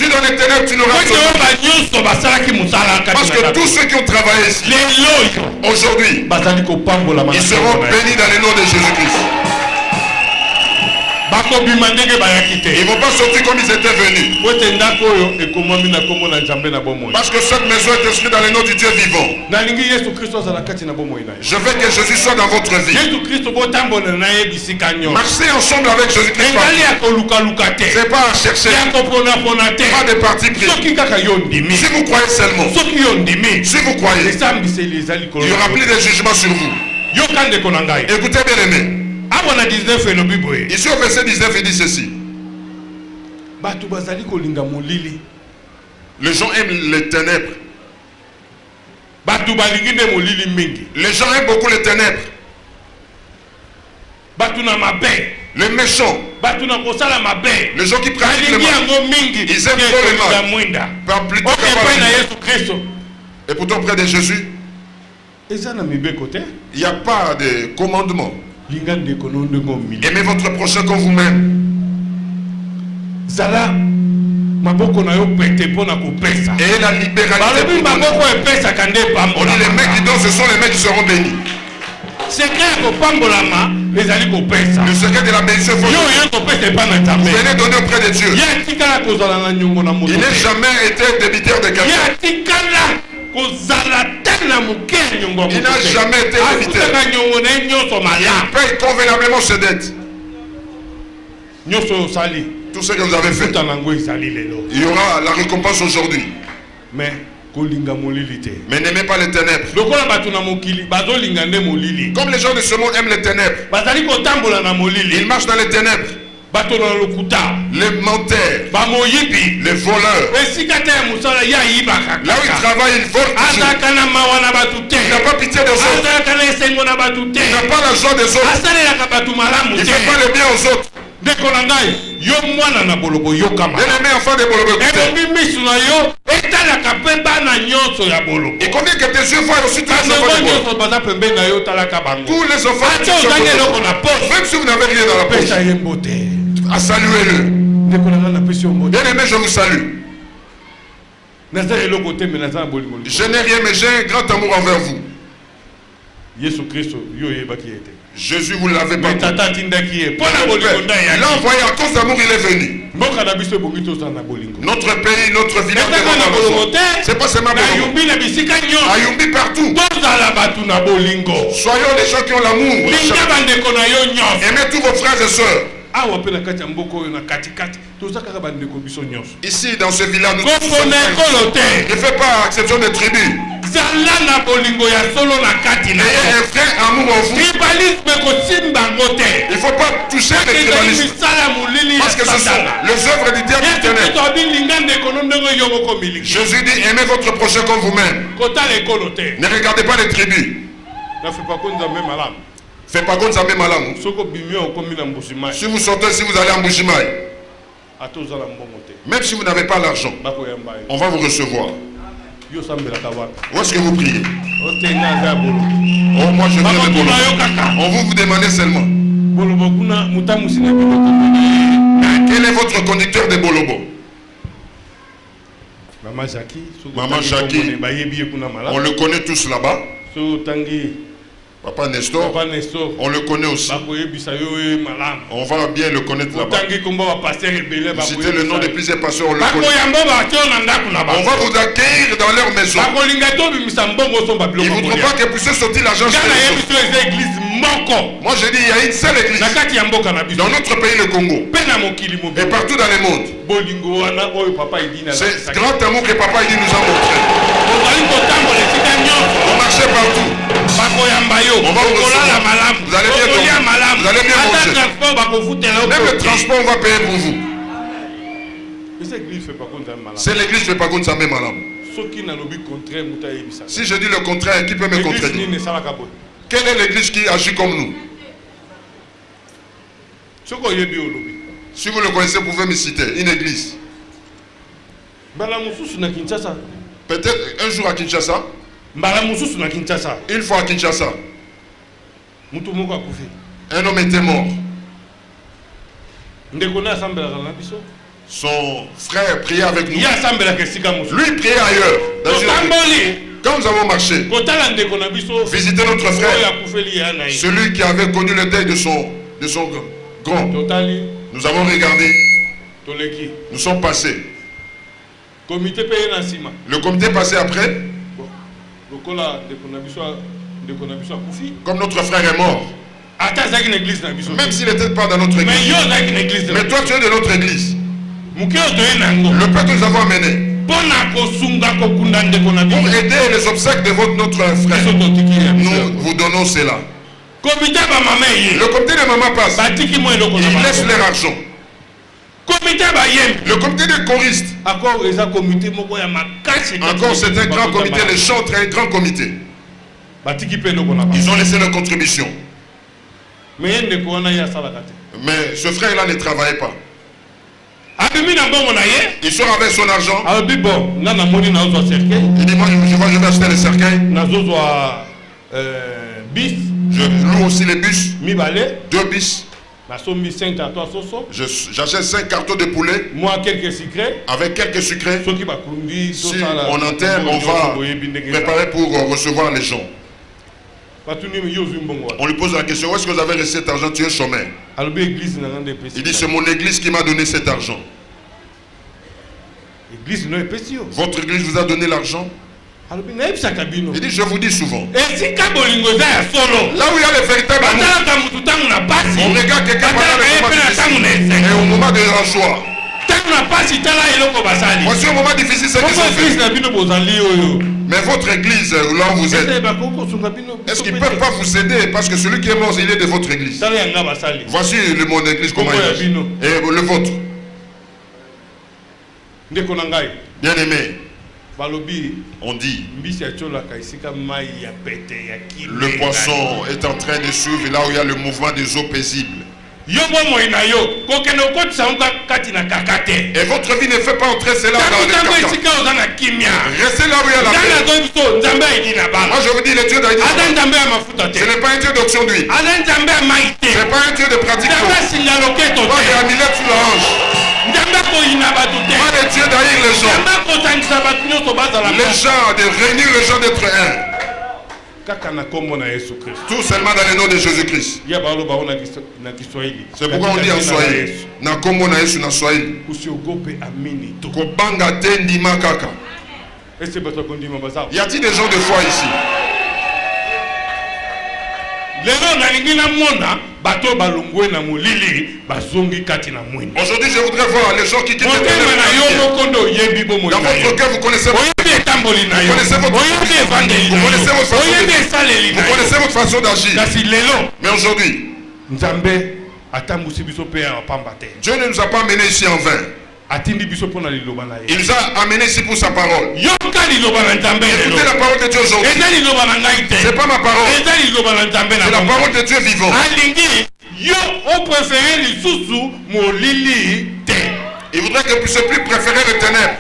dans les ténèbres tu n'auras rien. Parce que tous ceux qui ont travaillé ici aujourd'hui, ils seront bénis dans le nom de Jésus-Christ. Ils ne vont pas sortir comme ils étaient venus. Parce que cette maison est inscrite dans le nom du Dieu vivant. Je veux que Jésus soit dans votre vie. Marchez ensemble avec Jésus-Christ. Ce n'est pas à chercher. Pas de parti pris. Si vous croyez seulement. Si vous croyez, il n'y aura plus de jugement sur vous. Écoutez bien aimé. Ici au verset 19 il dit ceci. Les gens aiment les ténèbres. Les gens aiment beaucoup les ténèbres. Les méchants, les gens qui pratiquent le mal, ils aiment trop le mal. Pas plutôt que et pourtant près de Jésus, il n'y a pas de commandement. Aimez votre prochain comme vous-même. Et la libéralité pour donner. On dit les mecs qui donnent, ce sont les mecs qui seront bénis. Le secret de la bénédiction, vous venez donner auprès de Dieu. Il n'a jamais été débiteur de quelqu'un. Il n'a jamais été débiteur. Il paye convenablement ses dettes. Tout ce que vous avez fait, il y aura la récompense aujourd'hui. Mais Mais n'aimez pas les ténèbres. Comme les gens de ce monde aiment les ténèbres. Ils marchent dans les ténèbres. Les menteurs, les voleurs. Là où ils travaillent, ils volent toujours. Il n'a pas pitié des autres. Il n'a pas la joie des autres. Il ne fait pas le bien aux autres. Bien-aimé enfant de Bolobo, et combien que tes yeux voient aussi tous les enfants de Bolobo. Tous les enfants de Bolobo. Même si vous n'avez rien dans la poche, saluez-le. Bien-aimé, je vous salue. Je n'ai rien, mais j'ai un grand amour envers vous. Jésus, vous ne l'avez pas. Il l'a envoyé à cause d'amour, il est venu. Notre pays, notre village, c'est pas seulement Ayumbi partout. Soyons des gens qui ont l'amour. Aimez tous vos frères et sœurs. Ici, dans ce village, nous ne faites pas exception des tribus. Ayez un vrai amour en vous. Il ne faut pas toucher les tribalistes. Parce que ce sont les œuvres du diable éternel. Jésus dit, aimez votre prochain comme vous-même. Ne regardez pas les tribus. Faites pas comme ça même malam. Si vous sortez, si vous allez en Boujimaï, même si vous n'avez pas l'argent, on va vous recevoir. Où est-ce que vous priez? Oh, moi je viens de Bolo. On vous demandez seulement. Quel est votre conducteur de Bolobo? Maman Jackie. On le connaît tous là-bas. Papa Nestor, on le connaît aussi. On va bien le connaître là-bas. Citez le nom de plusieurs pasteurs, on le connaît. On va vous accueillir dans leur maison. Ils ne voudront pas que puisse sortir l'argent chez les autres. Moi je dis, il y a une seule église dans notre pays, le Congo, et partout dans le monde. C'est grand amour que Papa Idi nous a montré. On marchait partout. On va vous recevoir. Vous allez bien dormir. Vous allez bien manger. Même le transport, on va payer pour vous. C'est l'église qui ne fait pas contre ça même madame. Si je dis le contraire, qui peut me contredire? Quelle est l'église qui agit comme nous? Si vous le connaissez, vous pouvez me citer une église. Peut-être un jour à Kinshasa. Une fois à Kinshasa. Un homme était mort. Son frère priait avec nous. Lui priait ailleurs. Quand nous avons marché, visiter notre frère, celui qui avait connu le deuil de son grand, nous avons regardé. Nous sommes passés. Le comité passé après. Comme notre frère est mort, même s'il n'était pas dans notre église, mais toi tu es de notre église. Le père que nous avons amené pour aider les obsèques de notre frère, nous vous donnons cela. Le comité de maman passe, ils laissent leur argent. Le comité des choristes, encore c'est un grand comité, les chantres, un grand comité. Ils ont laissé leur contribution. Mais ce frère-là ne travaillait pas. Il sort avec son argent. Il dit moi je vais acheter les cercueils. Je loue aussi les bus. 2 bus. J'achète 5 cartons de poulet. Moi quelques sucrés. Avec quelques sucrés. Si on enterre, on va préparer pour recevoir les gens. On lui pose la question, où est-ce que vous avez reçu cet argent? Tu es chômeur. Il dit, c'est mon église qui m'a donné cet argent. Votre église vous a donné l'argent? Il dit, je vous dis souvent. Là où il y a le véritable amour, on regarde quelqu'un pendant le moment difficile et au moment de la joie. Voici un moment difficile, c'est qu'ils ont fait. Mais votre église, là où vous êtes, est-ce qu'ils ne peuvent pas vous aider? Parce que celui qui est mort, il est de votre église. Voici mon église, comment il est. Et le vôtre. Bien aimé, on dit le poisson est en train de suivre là où il y a le mouvement des eaux paisibles. Et votre vie ne fait pas entrer cela dans le caca. Restez là où il y a la paix. Moi je vous dis, le Dieu d'Aïdi, ce n'est pas un Dieu d'option d'huile. Ce n'est pas un Dieu de pratique. Pas de amulette sous la hanche. Pas de Dieu d'haïr les gens. Les gens, de réunir les gens d'être un. Tout seulement dans le nom de Jésus-Christ. C'est pourquoi on dit en Swahili. Y a-t-il des gens de foi ici? Aujourd'hui, je voudrais voir les gens qui quittent le ténèbres. Dans votre cœur, vous connaissez votre façon d'agir. Mais aujourd'hui, Dieu ne nous a pas amenés ici en vain. Il nous a amenés ici pour sa parole. Écoutez la parole de Dieu aujourd'hui. Ce n'est pas ma parole. C'est la parole de Dieu vivant. Il voudrait que vous ne puissiez plus préférer les ténèbres.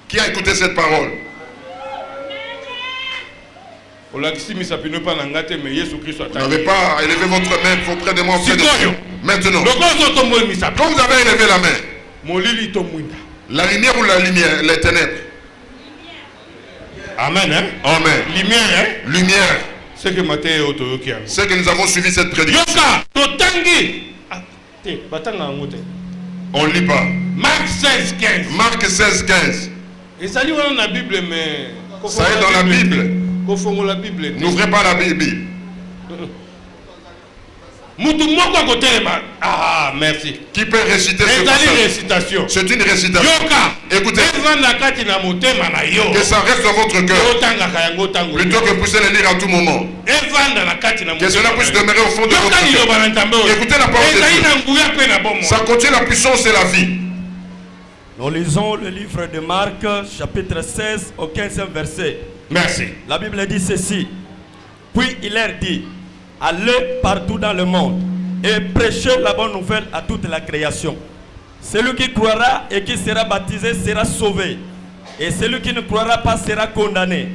Qui a écouté cette parole? Vous n'avez pas élevé votre main auprès de moi. Maintenant, quand vous avez élevé la main, la lumière ou la lumière, les ténèbres? Amen. Hein? Amen. Lumière. C'est que nous avons suivi cette prédiction. On ne lit pas. Marc 16, 15. Marc 16, 15. Et ça lit dans la Bible, mais. Ça est dans la Bible. N'ouvrez pas la Bible. Ah, merci. Qui peut réciter ce récitation? C'est une récitation. Écoutez. Que ça reste dans votre cœur. Plutôt que vous puissiez le lire à tout moment. Que cela puisse demeurer au fond de votre cœur. Écoutez la parole de Dieu. Ça contient la puissance et la vie. Nous lisons le livre de Marc, chapitre 16 au 15e verset. Merci. La Bible dit ceci. Puis il leur dit: allez partout dans le monde et prêchez la bonne nouvelle à toute la création. Celui qui croira et qui sera baptisé sera sauvé, et celui qui ne croira pas sera condamné.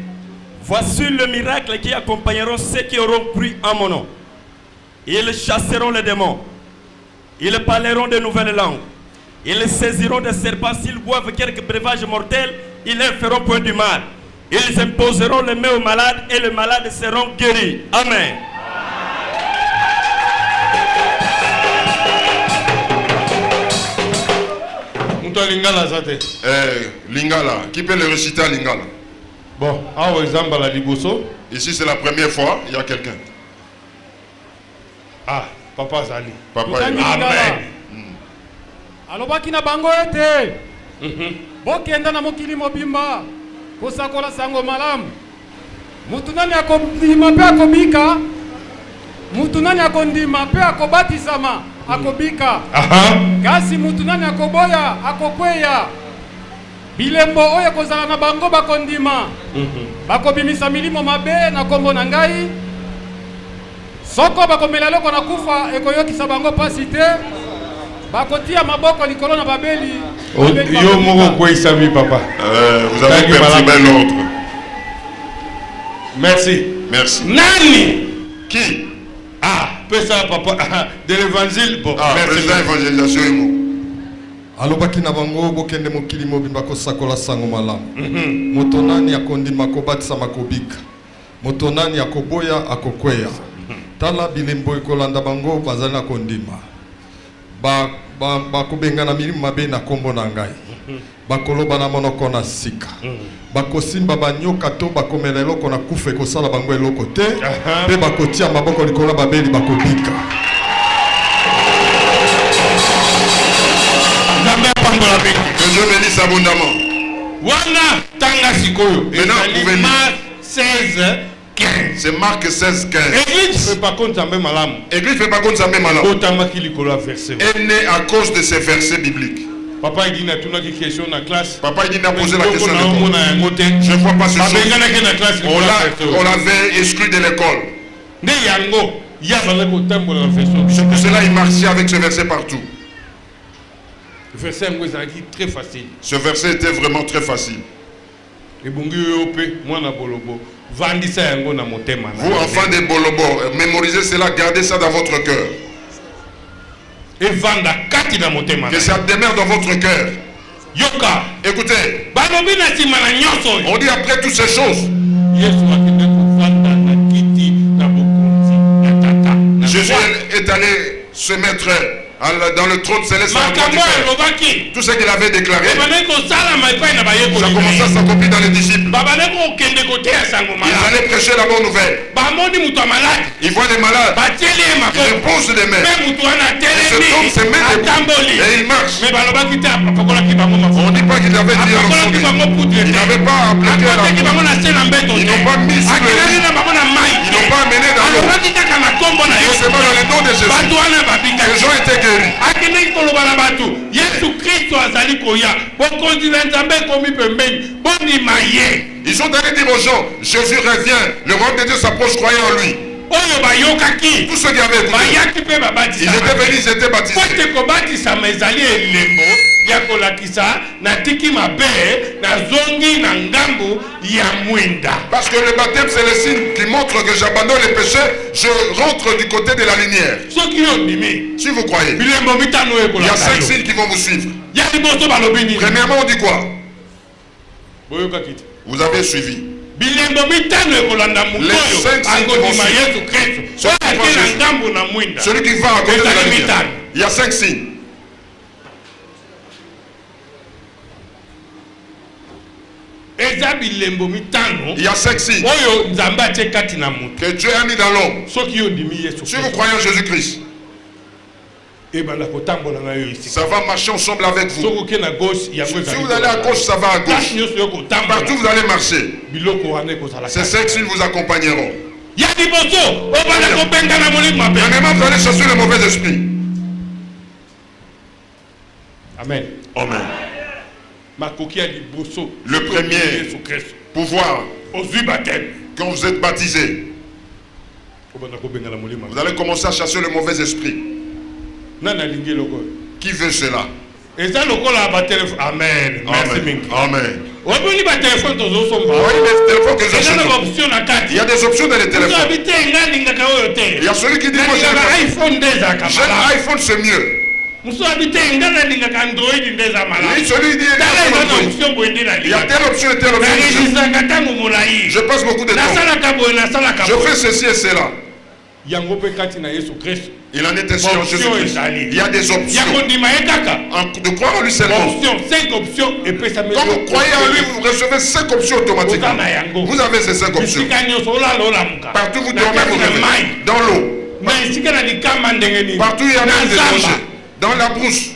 Voici le miracle qui accompagneront ceux qui auront cru en mon nom. Ils chasseront les démons, ils parleront de nouvelles langues, ils saisiront des serpents. S'ils boivent quelques breuvages mortels, ils ne feront point du mal. Ils imposeront les mains aux malades et les malades seront guéris. Amen. Lingala, qui peut le réciter à Lingala? Bon, ici c'est la première fois, il y a quelqu'un. Ah, Papa Zali. Papa Amen. Alobaki na bango ete. Bokenda na mokili mobimba. Kosakola sango malamu. Mutu nani akondima pe akobika. Mutu nani akondima pe akobatisama akobika. Kasi mutu nani akoboya akokweya. Bilembo oyo kozala na bango bakondima. Bakobimisa milimo mabe na kombo na ngai. Soko bakomela loko na kufa ekoyokisa bango pasi te. Bakotia maboko likolo na babeli. Yo moko kwesa mi papa. Vous avez perturbé l'autre. Merci. Merci. Nani? Qui? Ah, pesa papa de l'évangile. Bon, merci. L'évangélisation. Alobaki na bango bokende mokili mobimba kosakola sango malamu. Moto nani akondima kobatisa makobika. Moto nani akoboya akokweya. Tala bilembo ekolanda bango bazali na kondima. Bakobengana milimo mabe na kombo na ngai. Bakoloba na monoko na sika. Bakosimba banyoka to bakomela eloko na kufa ekosala bango eloko te. Pe bakotia maboko likolo babeli bakobika. Dieu bénisse abondamment. Maintenant, vous venez. Marc 16, 15. C'est Marc 16, 15. Église fait pas compte ça même malam. Église fait pas compte ça même malam. Verset. Est né à cause de ces versets bibliques. Papa il dit na tuna ki question na classe. Papa il dit n'a posé la question. Je ne vois pas ce chose. On l'avait exclu de l'école. C'est pour cela il marchait avec ce verset partout. Le verset très facile. Ce verset était vraiment très facile. Vous, enfants de Bolobo, mémorisez cela, gardez ça dans votre cœur. Que ça demeure dans votre cœur. Écoutez, on dit après toutes ces choses, Jésus est allé se mettre dans le trône céleste. Tout ce qu'il avait déclaré, ça commençait à s'accomplir dans les disciples. Ils allaient prêcher la bonne nouvelle. Ils voient les malades, ils imposent des mains, et ce homme se met debout et il marche. On ne dit pas qu'il avait dit il n'avait pas appliqué la, ils n'ont pas mis sur le lit, ils n'ont pas amené dans l'eau. Ils se dans le nom de Jésus. Les gens étaient guéris. Ils sont allés dire aux gens, Jésus revient, le royaume de Dieu s'approche, croyez en lui. Tous ceux qui avaient écouté, ils étaient venus, ils étaient baptisés. Parce que le baptême c'est le signe qui montre que j'abandonne les péchés, je rentre du côté de la lumière. Si vous croyez, il y a 5 signes qui vont vous suivre. Premièrement, on dit quoi? Vous avez suivi. Les 5 signes qui vont suivre. Celui qui va à côté de la lumière. Il y a 5 signes. Il y a 5 signes que Dieu a mis dans l'homme. Si vous croyez en Jésus-Christ, ça va marcher ensemble avec vous. Si vous allez à gauche, ça va à gauche. Partout vous allez marcher. Ces 5 signes vous accompagneront. Premièrement, vous allez chasser le mauvais esprit. Amen. Amen. Le premier pouvoir, quand vous êtes baptisé, vous allez commencer à chasser le mauvais esprit. Qui veut cela? Amen. Amen. Amen. Il y a des options dans les téléphones. Il y a celui qui dit moi j'ai l'iPhone, c'est mieux. Celui dit il y a telle option et telle option. Je passe beaucoup de temps. Je fais ceci et cela. Il en est ainsi en Jésus-Christ. Il y a des options. De croire en lui seulement. Quand vous croyez en lui, vous recevez 5 options automatiquement. Vous avez ces 5 options. Partout vous dormez, vous rêvez. Dans l'eau. Partout il y a même des dangers. Dans la brousse.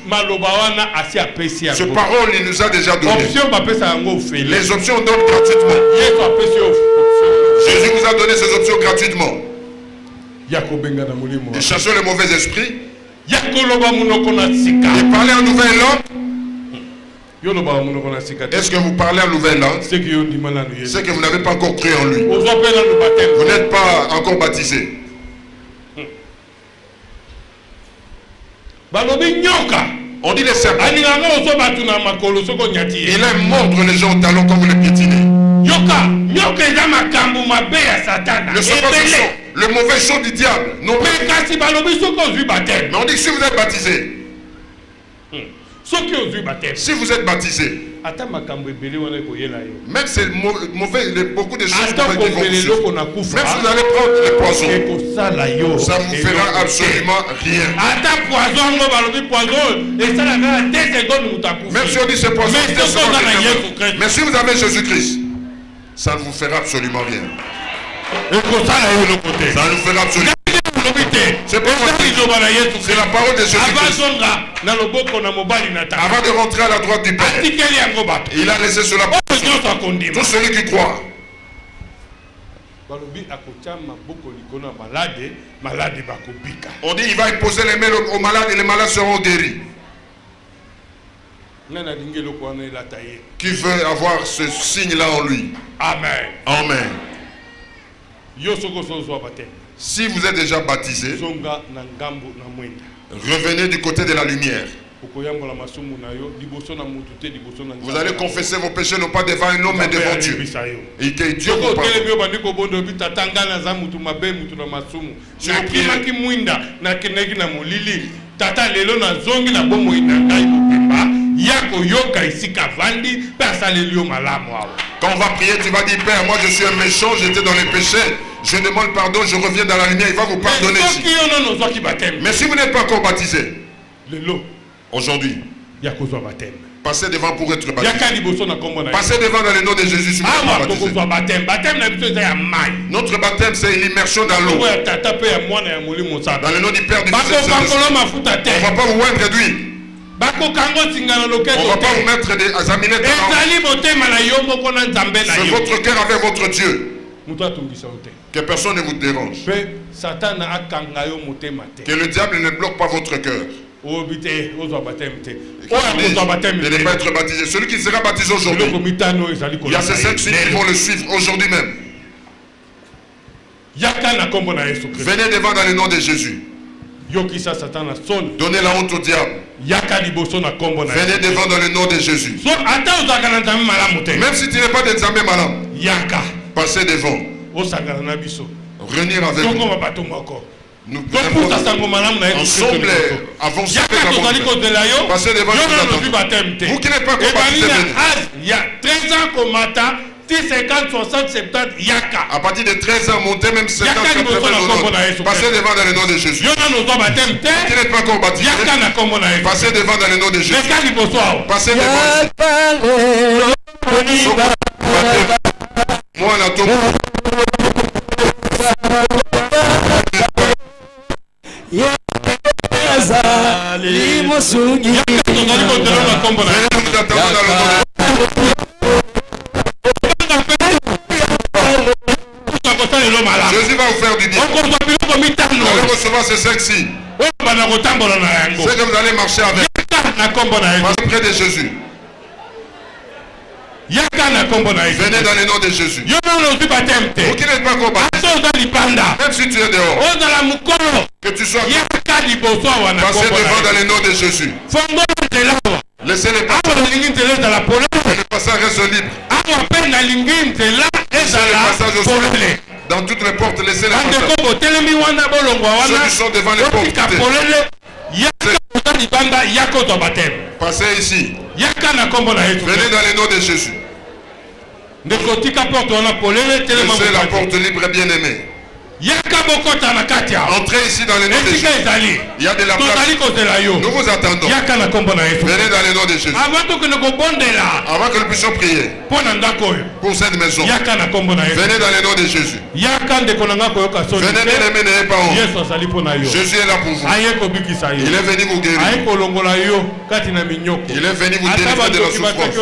Ce parole, il nous a déjà donné. Les options on donne gratuitement. Jésus vous a donné ces options gratuitement. Et chasser le mauvais esprit. Et parler en nouvelle langue. Est-ce que vous parlez en nouvelle langue? C'est que vous n'avez pas encore cru en lui. Vous n'êtes pas encore baptisé. On dit les serpents. Il aime mordre les gens au talon quand vous les piétinez. Le serpent, le mauvais son du diable. Non, mais on dit que si vous êtes baptisé, si vous êtes baptisé, même c'est mauvais, beaucoup de choses qui vont suivre. Même si vous allez prendre les poisons, ça ne vous fera absolument rien. Même si on dit ces poisons, mais si vous avez Jésus-Christ, ça ne vous fera absolument rien. Ça ne vous fera absolument rien. C'est la parole de Jésus-Christ. Avant de rentrer à la droite du Père, il a laissé sur la porte tout celui qui croit. On dit il va imposer les mains aux malades et les malades seront guéris. Qui veut avoir ce signe-là en lui? Amen. Amen. Si vous êtes déjà baptisé, revenez du côté de la lumière. Vous allez confesser vos péchés non pas devant un homme mais devant Dieu. Et que Dieu vous pardonne. Quand on va prier, tu vas dire Père, moi je suis un méchant, j'étais dans les péchés, je demande pardon, je reviens dans la lumière, il va vous pardonner. Mais si vous n'êtes pas encore baptisé, aujourd'hui, passez devant pour être baptisé. Passez devant dans le nom de Jésus. Si notre baptême, c'est l'immersion dans l'eau. Dans le nom du Père, du Fils et du Saint-Esprit. On ne va pas vous oindre d'huile. On ne va pas vous mettre des aminettes. C'est votre cœur avec votre Dieu. Que personne ne vous dérange. Que le diable ne bloque pas votre cœur. De ne pas être baptisé. Celui qui sera baptisé aujourd'hui, il y a ces 5 signes qui vont le suivre aujourd'hui même. Venez devant dans le nom de Jésus. Donnez la honte au diable. Venez devant dans le nom de Jésus. Même si tu n'es pas d'examen malin, passez devant. Revenir avec nous. Nous ensemble avancer avec la bonne. Passez devant nous. Vous qui n'êtes pas baptisé, il y a 13 ans qu'on m'attend. 50, 60, 70, yaka. À partir de 13 ans, montez même 50 ans. Passez devant dans le nom de Jésus. Vous qui n'êtes pas encore baptisé, passez devant dans le nom de Jésus. Passez devant. Moi, la tombe. Jésus va vous faire du bien. Vous allez recevoir ces 5 signes. C'est que vous allez marcher avec. Passez près de Jésus. Venez dans le nom de Jésus. Vous qui n'êtes pas encore baptisé, même si tu es dehors, que tu sois passez devant dans le nom de Jésus. Laissez les passages. Le passage reste libre. Dans toutes les portes, laissez les passages. Ceux qui sont devant les portes, passez ici. Venez dans le nom de Jésus. Laissez la porte libre, bien-aimé. Entrez ici dans le nom de Jésus. Il y a de la place. Nous vous attendons. Venez dans le nom de Jésus. Avant que nous puissions prier pour cette maison. Venez dans le nom de Jésus. Venez, bien-aimé, n'ayez pas honte. Jésus est là pour vous. Il est venu vous guérir. Il est venu vous délivrer de la souffrance.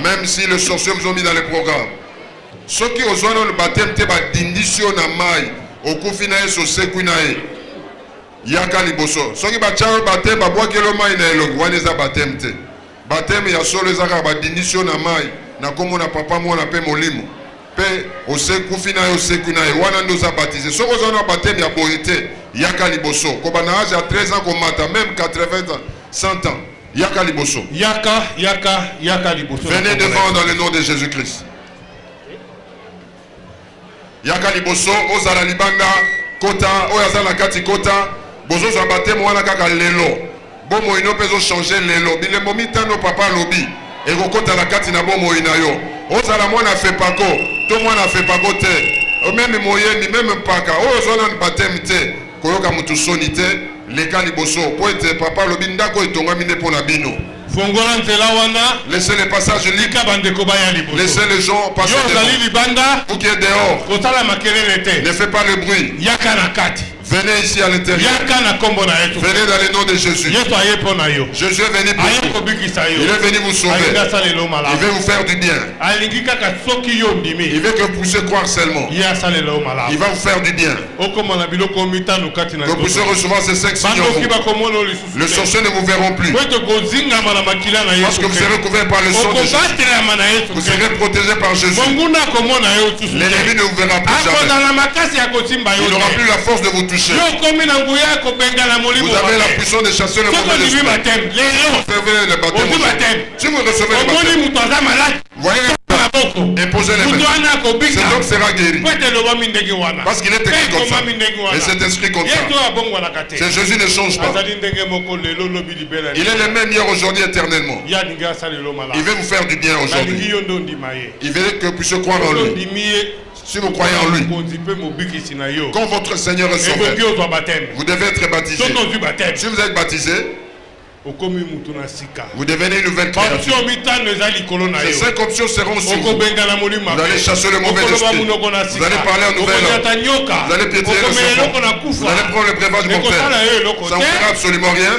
Même si les sorciers vous ont mis dans les programmes. Ceux qui ont le baptême, te badindisio na mai. Okufi na yeso seku na ye yaka liboso soki bacharo baptême babwakelo mai na elongi wana eza baptême te baptême ya solo ezaka badindisio na mai na kombo na papa mwana mpe molimo mpe osekufi na ye oseku na ye wana nde oza baptisé soki oza na baptême ya boye te yaka liboso koba na age ya 13 ans komata même 80 ans 100 ans yaka liboso yaka liboso. Venez devant dans le nom de Jésus-Christ. Yaka liboso ozala libanda kota oyazala kati kota bozo za baptême wana kaka lelo bomo ino pezo changer lelo bilembo mitano papa lobi eko kota la kati na bomo ina yo ozala mwana fepako to mwana fepako te même moyendi même paka ozona baptême te koyoka mutu soni te leka liboso po ete papa lobi ndako etongami nde pona bino. Laissez les passages libres. Laissez les gens passer devant. Vous qui êtes dehors, ne faites pas le bruit. Venez ici à l'intérieur. Venez dans le nom de Jésus. Jésus est venu pour vous. Il est venu vous sauver. Il veut vous faire du bien. Il veut que vous puissiez croire seulement. Il va vous faire du bien. Que vous puissiez recevoir ces 5 signes. Le sorcier ne vous verront plus. Parce que vous serez couverts par le sang de Jésus. Vous serez protégés par Jésus. L'ennemi ne vous verra plus jamais. Il n'aura plus la force de vous toucher. Vous avez la puissance de chasser le mauvais esprit. Vous recevez le baptême. Si vous recevez le baptême, voyez et posez les mains. Cet homme sera guéri. Parce qu'il est écrit comme ça. Et c'est inscrit comme ça. C'est Jésus ne change pas. Il est le même hier, aujourd'hui, éternellement. Il veut vous faire du bien aujourd'hui. Il veut que vous puissiez croire en lui. Si vous croyez en lui, quand votre Seigneur est sauvé, vous devez être baptisé. Si vous êtes baptisé, vous devenez une nouvelle créature. Ces 5 options seront sur vous. Vous allez chasser le mauvais esprit. Vous allez parler en nouvelle langue. Vous allez piétiner le serpent. Vous allez prendre le breuvage mortel. Ça ne fera absolument rien.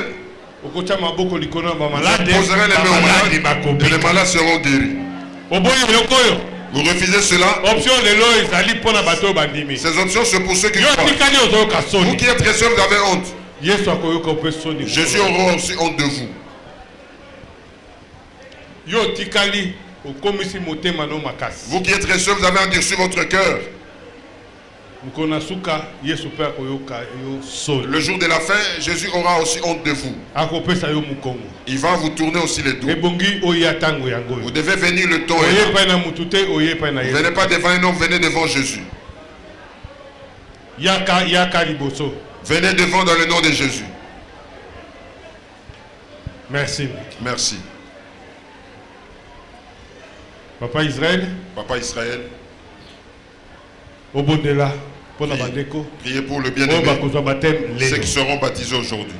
Vous poserez les mains aux malades et les malades seront guéris. Vous refusez cela? Ces options sont pour ceux qui croient. Vous qui êtes chrétiens, vous avez honte. Jésus aura aussi honte de vous. Vous qui êtes chrétiens, vous avez endurci votre cœur. Le jour de la fin, Jésus aura aussi honte de vous. Il va vous tourner aussi les dos. Vous devez venir le temps. Vous ne venez pas devant un homme, venez devant Jésus. Venez devant dans le nom de Jésus. Merci. Merci. Papa Israël. Papa Israël. Priez pour le bien-aimé, ceux qui seront baptisés aujourd'hui.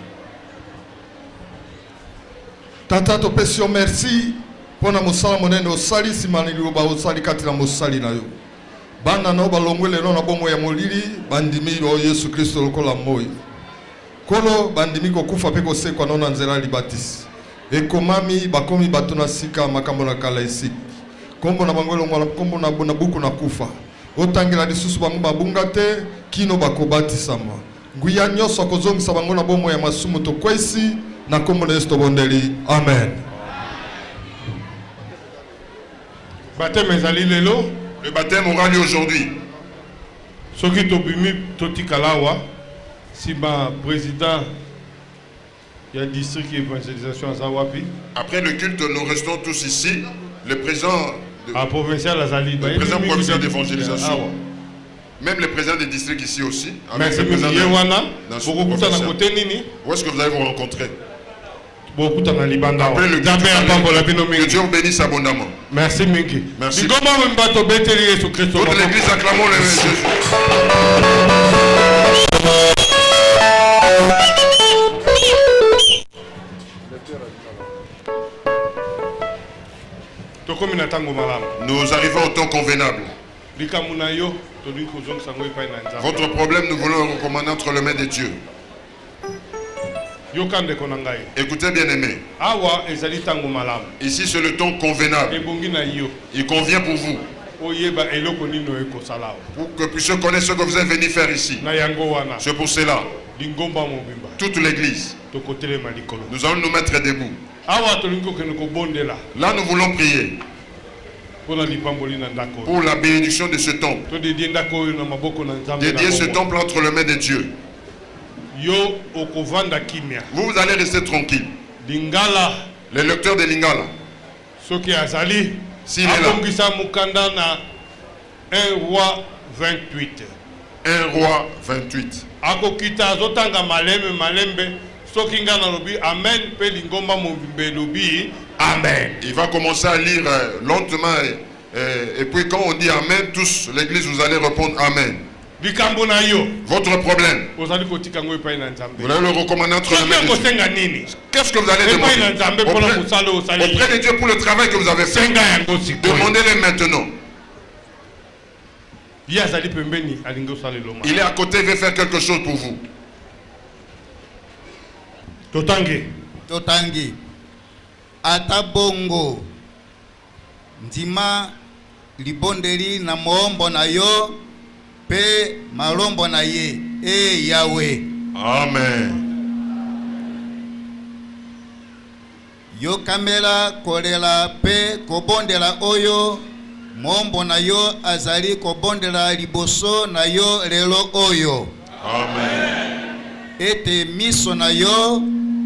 Tata topesio merci pona mosala monene osali simani liloba osali kati na mosali na yo. Bana no balongwe lelo na bomo ya molili bandimi o Yesu Kristo lokola moi. Kolo bandimi kokufa pe kosekwa nona nzela libatisi. Ekomami bakomi batuna sika makambo na kala isi. Kombo na bangwelo ngwala kombo na buku na kufa. Otangela lisusu bango babunga te kino bakobatisama. Nguya nyoso kozongisa bango na bomo ya masumu to kwesi na kombo na Yesu tobondeli. Amen. Baptême ezali lelo. Le baptême aura lieu aujourd'hui. Soki tobimi totikalawa si ba président il y a district évangélisation à Zawapi. Après le culte, nous restons tous ici. Le président provincial le président provincial d'évangélisation. Même le président des districts ici aussi. Avec le président où est-ce que vous allez vous rencontrer? Après le que Dieu vous bénisse abondamment. Merci Mingi. Merci. Toute l'église acclamons le Jésus. Nous arrivons au temps convenable. Votre problème, nous voulons le recommander entre les mains de Dieu. Écoutez bien aimé. Ici c'est le temps convenable. Il convient pour vous. Pour que vous puissiez connaître ce que vous êtes venu faire ici. C'est pour cela. Toute l'église. Nous allons nous mettre debout. Là nous voulons prier pour la bénédiction de ce temple. Dédier ce temple entre les mains de Dieu. Vous allez rester tranquille. Le lecteur de Lingala, s'il est là, 1 roi 28. 1 roi 28. Amen. Il va commencer à lire lentement et puis quand on dit Amen, tous l'église vous allez répondre Amen. Votre problème, vous allez le recommander entre les mains de Dieu. Qu'est-ce que vous allez demander auprès de Dieu pour le travail que vous avez fait? Demandez-le maintenant. Il est à côté, il veut faire quelque chose pour vous. Totangi. Atabongo. Ndima libondeli na moombo na yo pe malombo na ye. Yahweh. Amen. Yo kamela kolela pe kobondela oyo mombo na yo azali kobondela liboso na yo lelo oyo. Amen. Ete miso na yo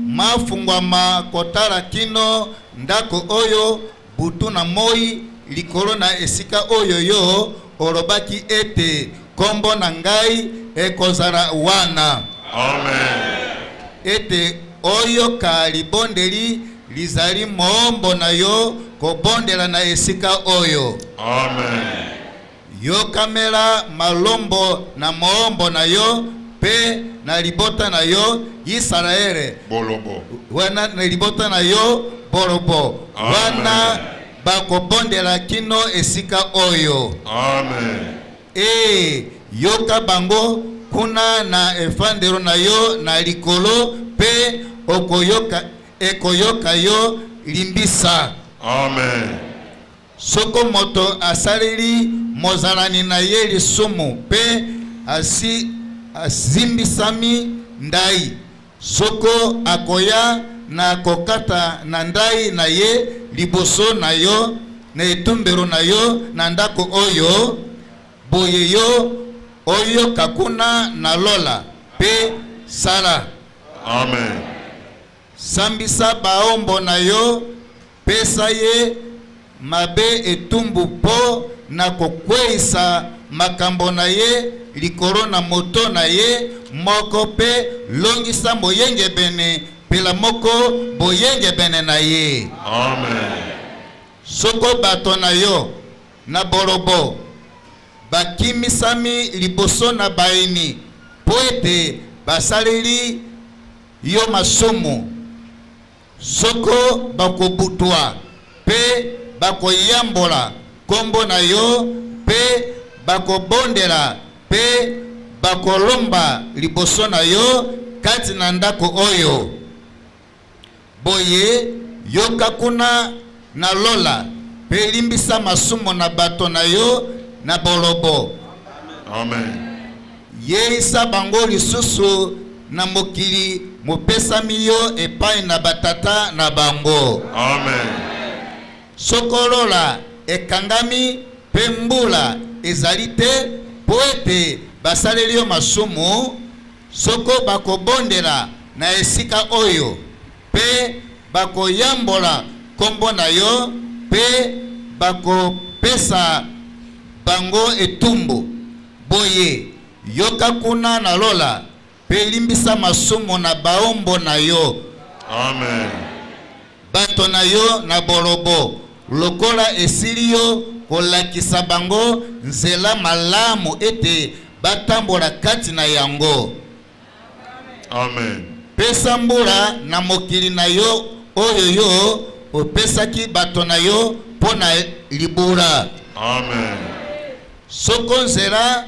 mafungwama kotala kino ndako oyo butu na moi likolo na esika oyo yo orobaki ete kombo na ngai ekozala wana. Amen. Ete oyo ka libondeli lizali mombo na yo kobondela na esika oyo. Amen. Yo kamela malombo na mombo na yo pe na libota na yo Israele. Bolobo. Wana na libota na yo bolobo. Amen. Wana bakobondela kino esika oyo. Amen. Yoka bango kuna na efandero na yo na likolo pe okoyoka ekoyoka yo limbisa. Amen. Soko moto asaleli mozalani na ye lisumu pe azimbisami ndai. Soko akoya na kokata na ndai na ye liboso na yo na etumbero na yo na ndako oyo boye yo oyo kakuna na lola pe sala. Amen. Sambisa baombo na yo pesa ye mabe etumbu po na kokweisa makambo na ye likolo na moto na ye moko pe longisa boyenge bene pela moko boyenge bene na ye. Amen. Soko bato na yo na borobo bakimisami liboso na baini po ete basaleli yo masumu. Soko bakobutwa pe bakoyambola kombo na yo pe bakobondela pe bakolomba liboso na yo kati na ndako oyo boye yoka kuna na lola pe limbisa masumo na bato na yo na bolobo. Amen. Yeisa bango lisusu na mokili mopesami yo epai na batata na bango. Amen. Sokolola ekangami pe mbula ezali te po ete basaleli yo masumu. Soko bakobondela na esika oyo pe bakoyambola kombo na yo pe bakopesa bango etumbu boye yoka kuna na lola pe limbisa masumu na baombo na yo. Amen. Bato na yo na bolobo lokola esili yo kolakisa bango nzela malamu ete batambola kati na yango. Amen. Pesa mbula na mokili na yo oyo yo opesaki bato na yo pona libula. Amen. Soko nzela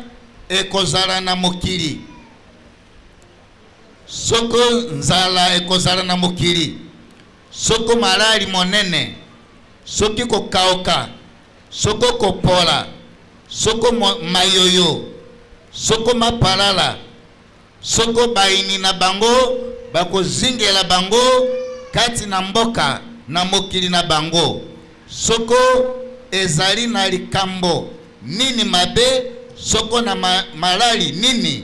ekozala na mokili. Soko nzala ekozala na mokili. Soko malali monene. Soki kokauka. Soko kopola. Soko mayoyo. Soko mapalala. Soko baini na bango bakozingela bango kati na mboka na mokili na bango. Soko ezali na likambo nini mabe. Soko na malali nini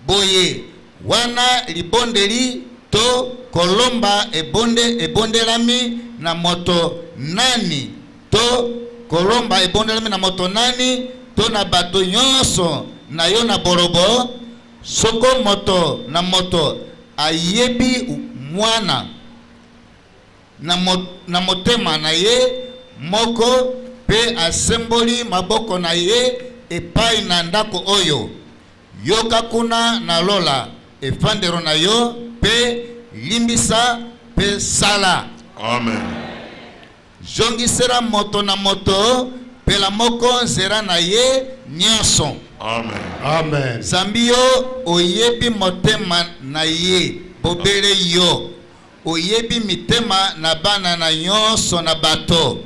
boye wana libondeli to kolomba ebondelami na moto nani to kolomba ebondelami na moto nani to na bato nyonso na yo na borobo. Soko moto na moto ayebi mwana na motema na ye moko pe asemboli maboko na ye epai na ndako oyo yoka kuna na lola efandero na yo pe limbisa pe sala. Amen. Jongisera moto na moto pela moko nzera na ye nyonso. Amen. Amen. Zambi yo oyebi motema na ye bobele yo. Oyebi mitema na bana na nyonso na bato.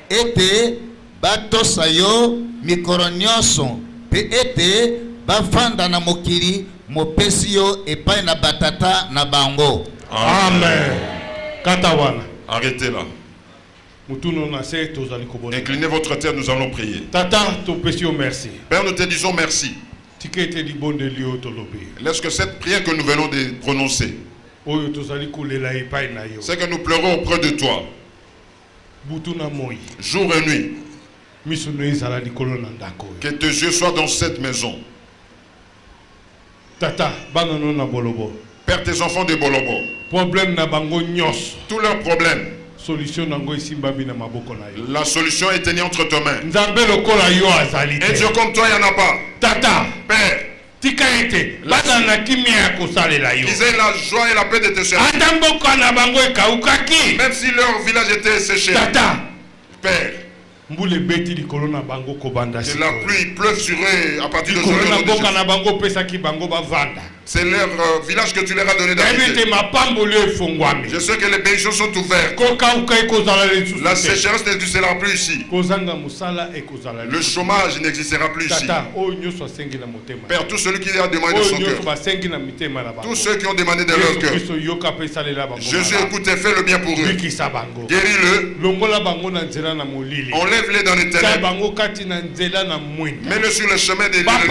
Ete bato sayo mikoro nyonso. Pe ete bafanda na mokili mopesi yo epai na batata na bango. Amen. Katawana. Arrêtez là. Inclinez votre tête, nous allons prier. Père, nous te disons merci. Laisse que cette prière que nous venons de prononcer, c'est que nous pleurons auprès de toi, jour et nuit. Que tes yeux soient dans cette maison. Père, tes enfants de Bolobo, tous leurs problèmes, la solution est tenue entre tes mains. Et Dieu comme toi, il n'y en a pas. Tata, Père, qu'ils aient la joie et la paix de te servir. Même si leur village était séché. Tata, Père, que la pluie pleuve sur eux à partir de aujourd'hui. C'est leur village que tu leur as donné d'habiter. Je sais que les bénédictions sont ouvertes. La sécheresse n'existera plus ici. Le chômage n'existera plus ici. Père, tout celui qui a demandé de son cœur, tous ceux qui ont demandé de leur cœur, Jésus, écoute et fais le bien pour eux. Guéris-le. Enlève-les dans les ténèbres. Mets-le sur le chemin des lumières.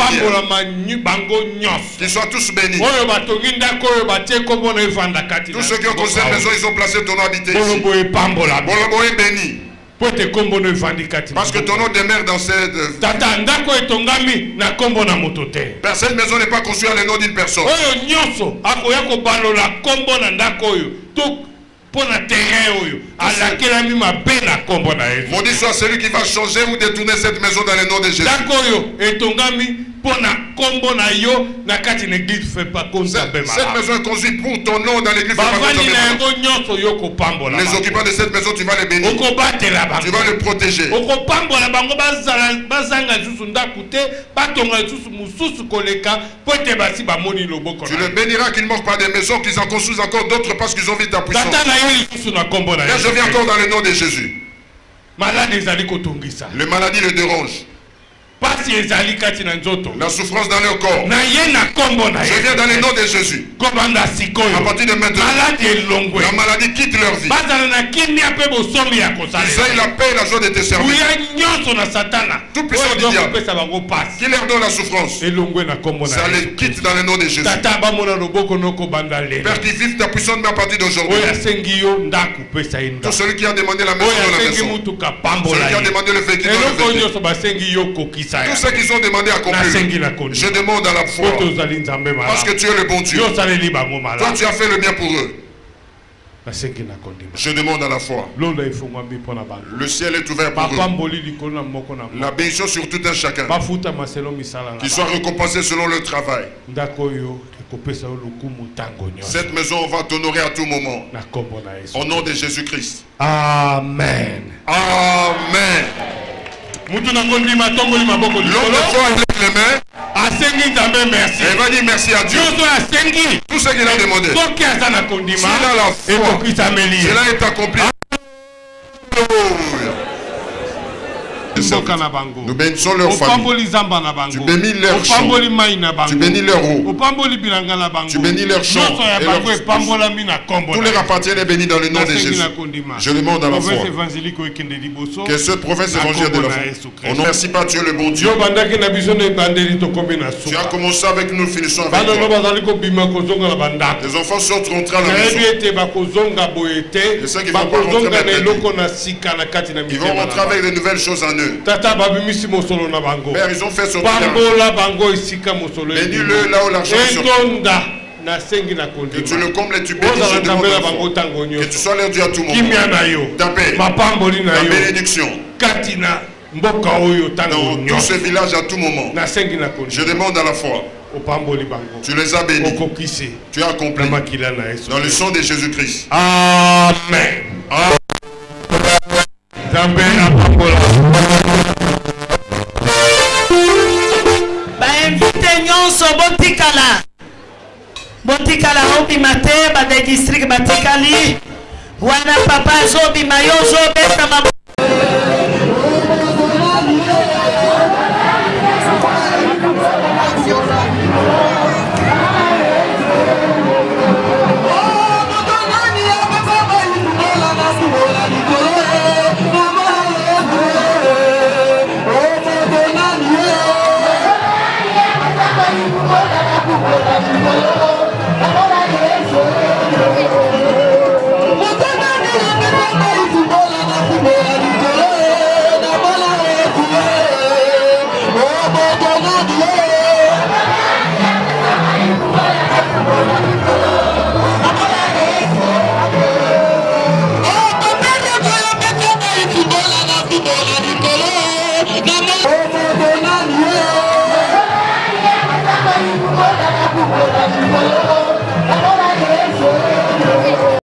Qu'ils soient tous bénis. Tous ceux qui ont construit cette maison, ils ont placé ton nom habité ici. Bolobo est béni. Parce que ton nom demeure dans cette... Père, cette maison n'est pas construite à le nom d'une personne. Maudit soit celui qui va changer ou détourner cette maison dans le nom de Jésus. Cette maison est construite pour ton nom dans l'église. Les occupants de cette maison, tu vas les bénir. Tu vas les protéger. Tu les béniras qu'ils ne manquent pas des maisons, qu'ils en construisent encore d'autres parce qu'ils ont vu ta puissance. Là, je viens encore dans le nom de Jésus. Le maladie le dérange. La souffrance dans leur corps. Je viens dans le nom de Jésus. À partir de maintenant, la maladie quitte leur vie. Ils aient la paix et la joie de te servir. Tout puissant du diable qui leur donne la souffrance, ça les quitte dans le nom de Jésus. Père, qui vive ta puissance à partir d'aujourd'hui. Tout celui qui a demandé la maison dans la maison, celui qui a demandé le véhicule dans le véhicule, tous ceux qui ont demandé à accomplir, je demande à la foi, parce que tu es le bon Dieu. Toi, tu as fait le bien pour eux. Je demande à la foi. Le ciel est ouvert pour eux. La bénédiction sur tout un chacun. Qu'ils soient récompensés selon leur travail. Cette maison va t'honorer à tout moment. Au nom de Jésus-Christ. Amen. Amen. L'homme de foi lève les mains. Merci. Et va dire merci à Dieu. Tout ce qu'il a demandé. S'il a la foi, cela est accompli. Nous bénissons leur famille. Tu bénis leur champ. Tu bénis leur eau. Tu bénis leur champ. Tous les appartiennent et bénis dans le nom de Jésus. Je demande à la foi que cette prophète évangile de la foi. On ne remercie pas Dieu le bon Dieu. Tu as commencé avec nous, finissons avec toi. Les enfants sont rentrés à la maison. Je sais qu'ils vont pas rentrer maintenant. Ils vont rentrer avec de nouvelles choses en eux. Père, ils ont fait son bien. Bénis-le là où l'argent est sur toi. Que tu le combles et tu bénis. Je demande à la foi. Que tu sois leur Dieu à tout moment. Ta paix, ta bénédiction. Dans tout ce village à tout moment. Je demande à la foi. Tu les as bénis. Tu as accompli. Dans le sang de Jésus-Christ. Amen. Amen. botikala obima te bade district batikali wana papa azobima yo ozobeta mabo Thank you.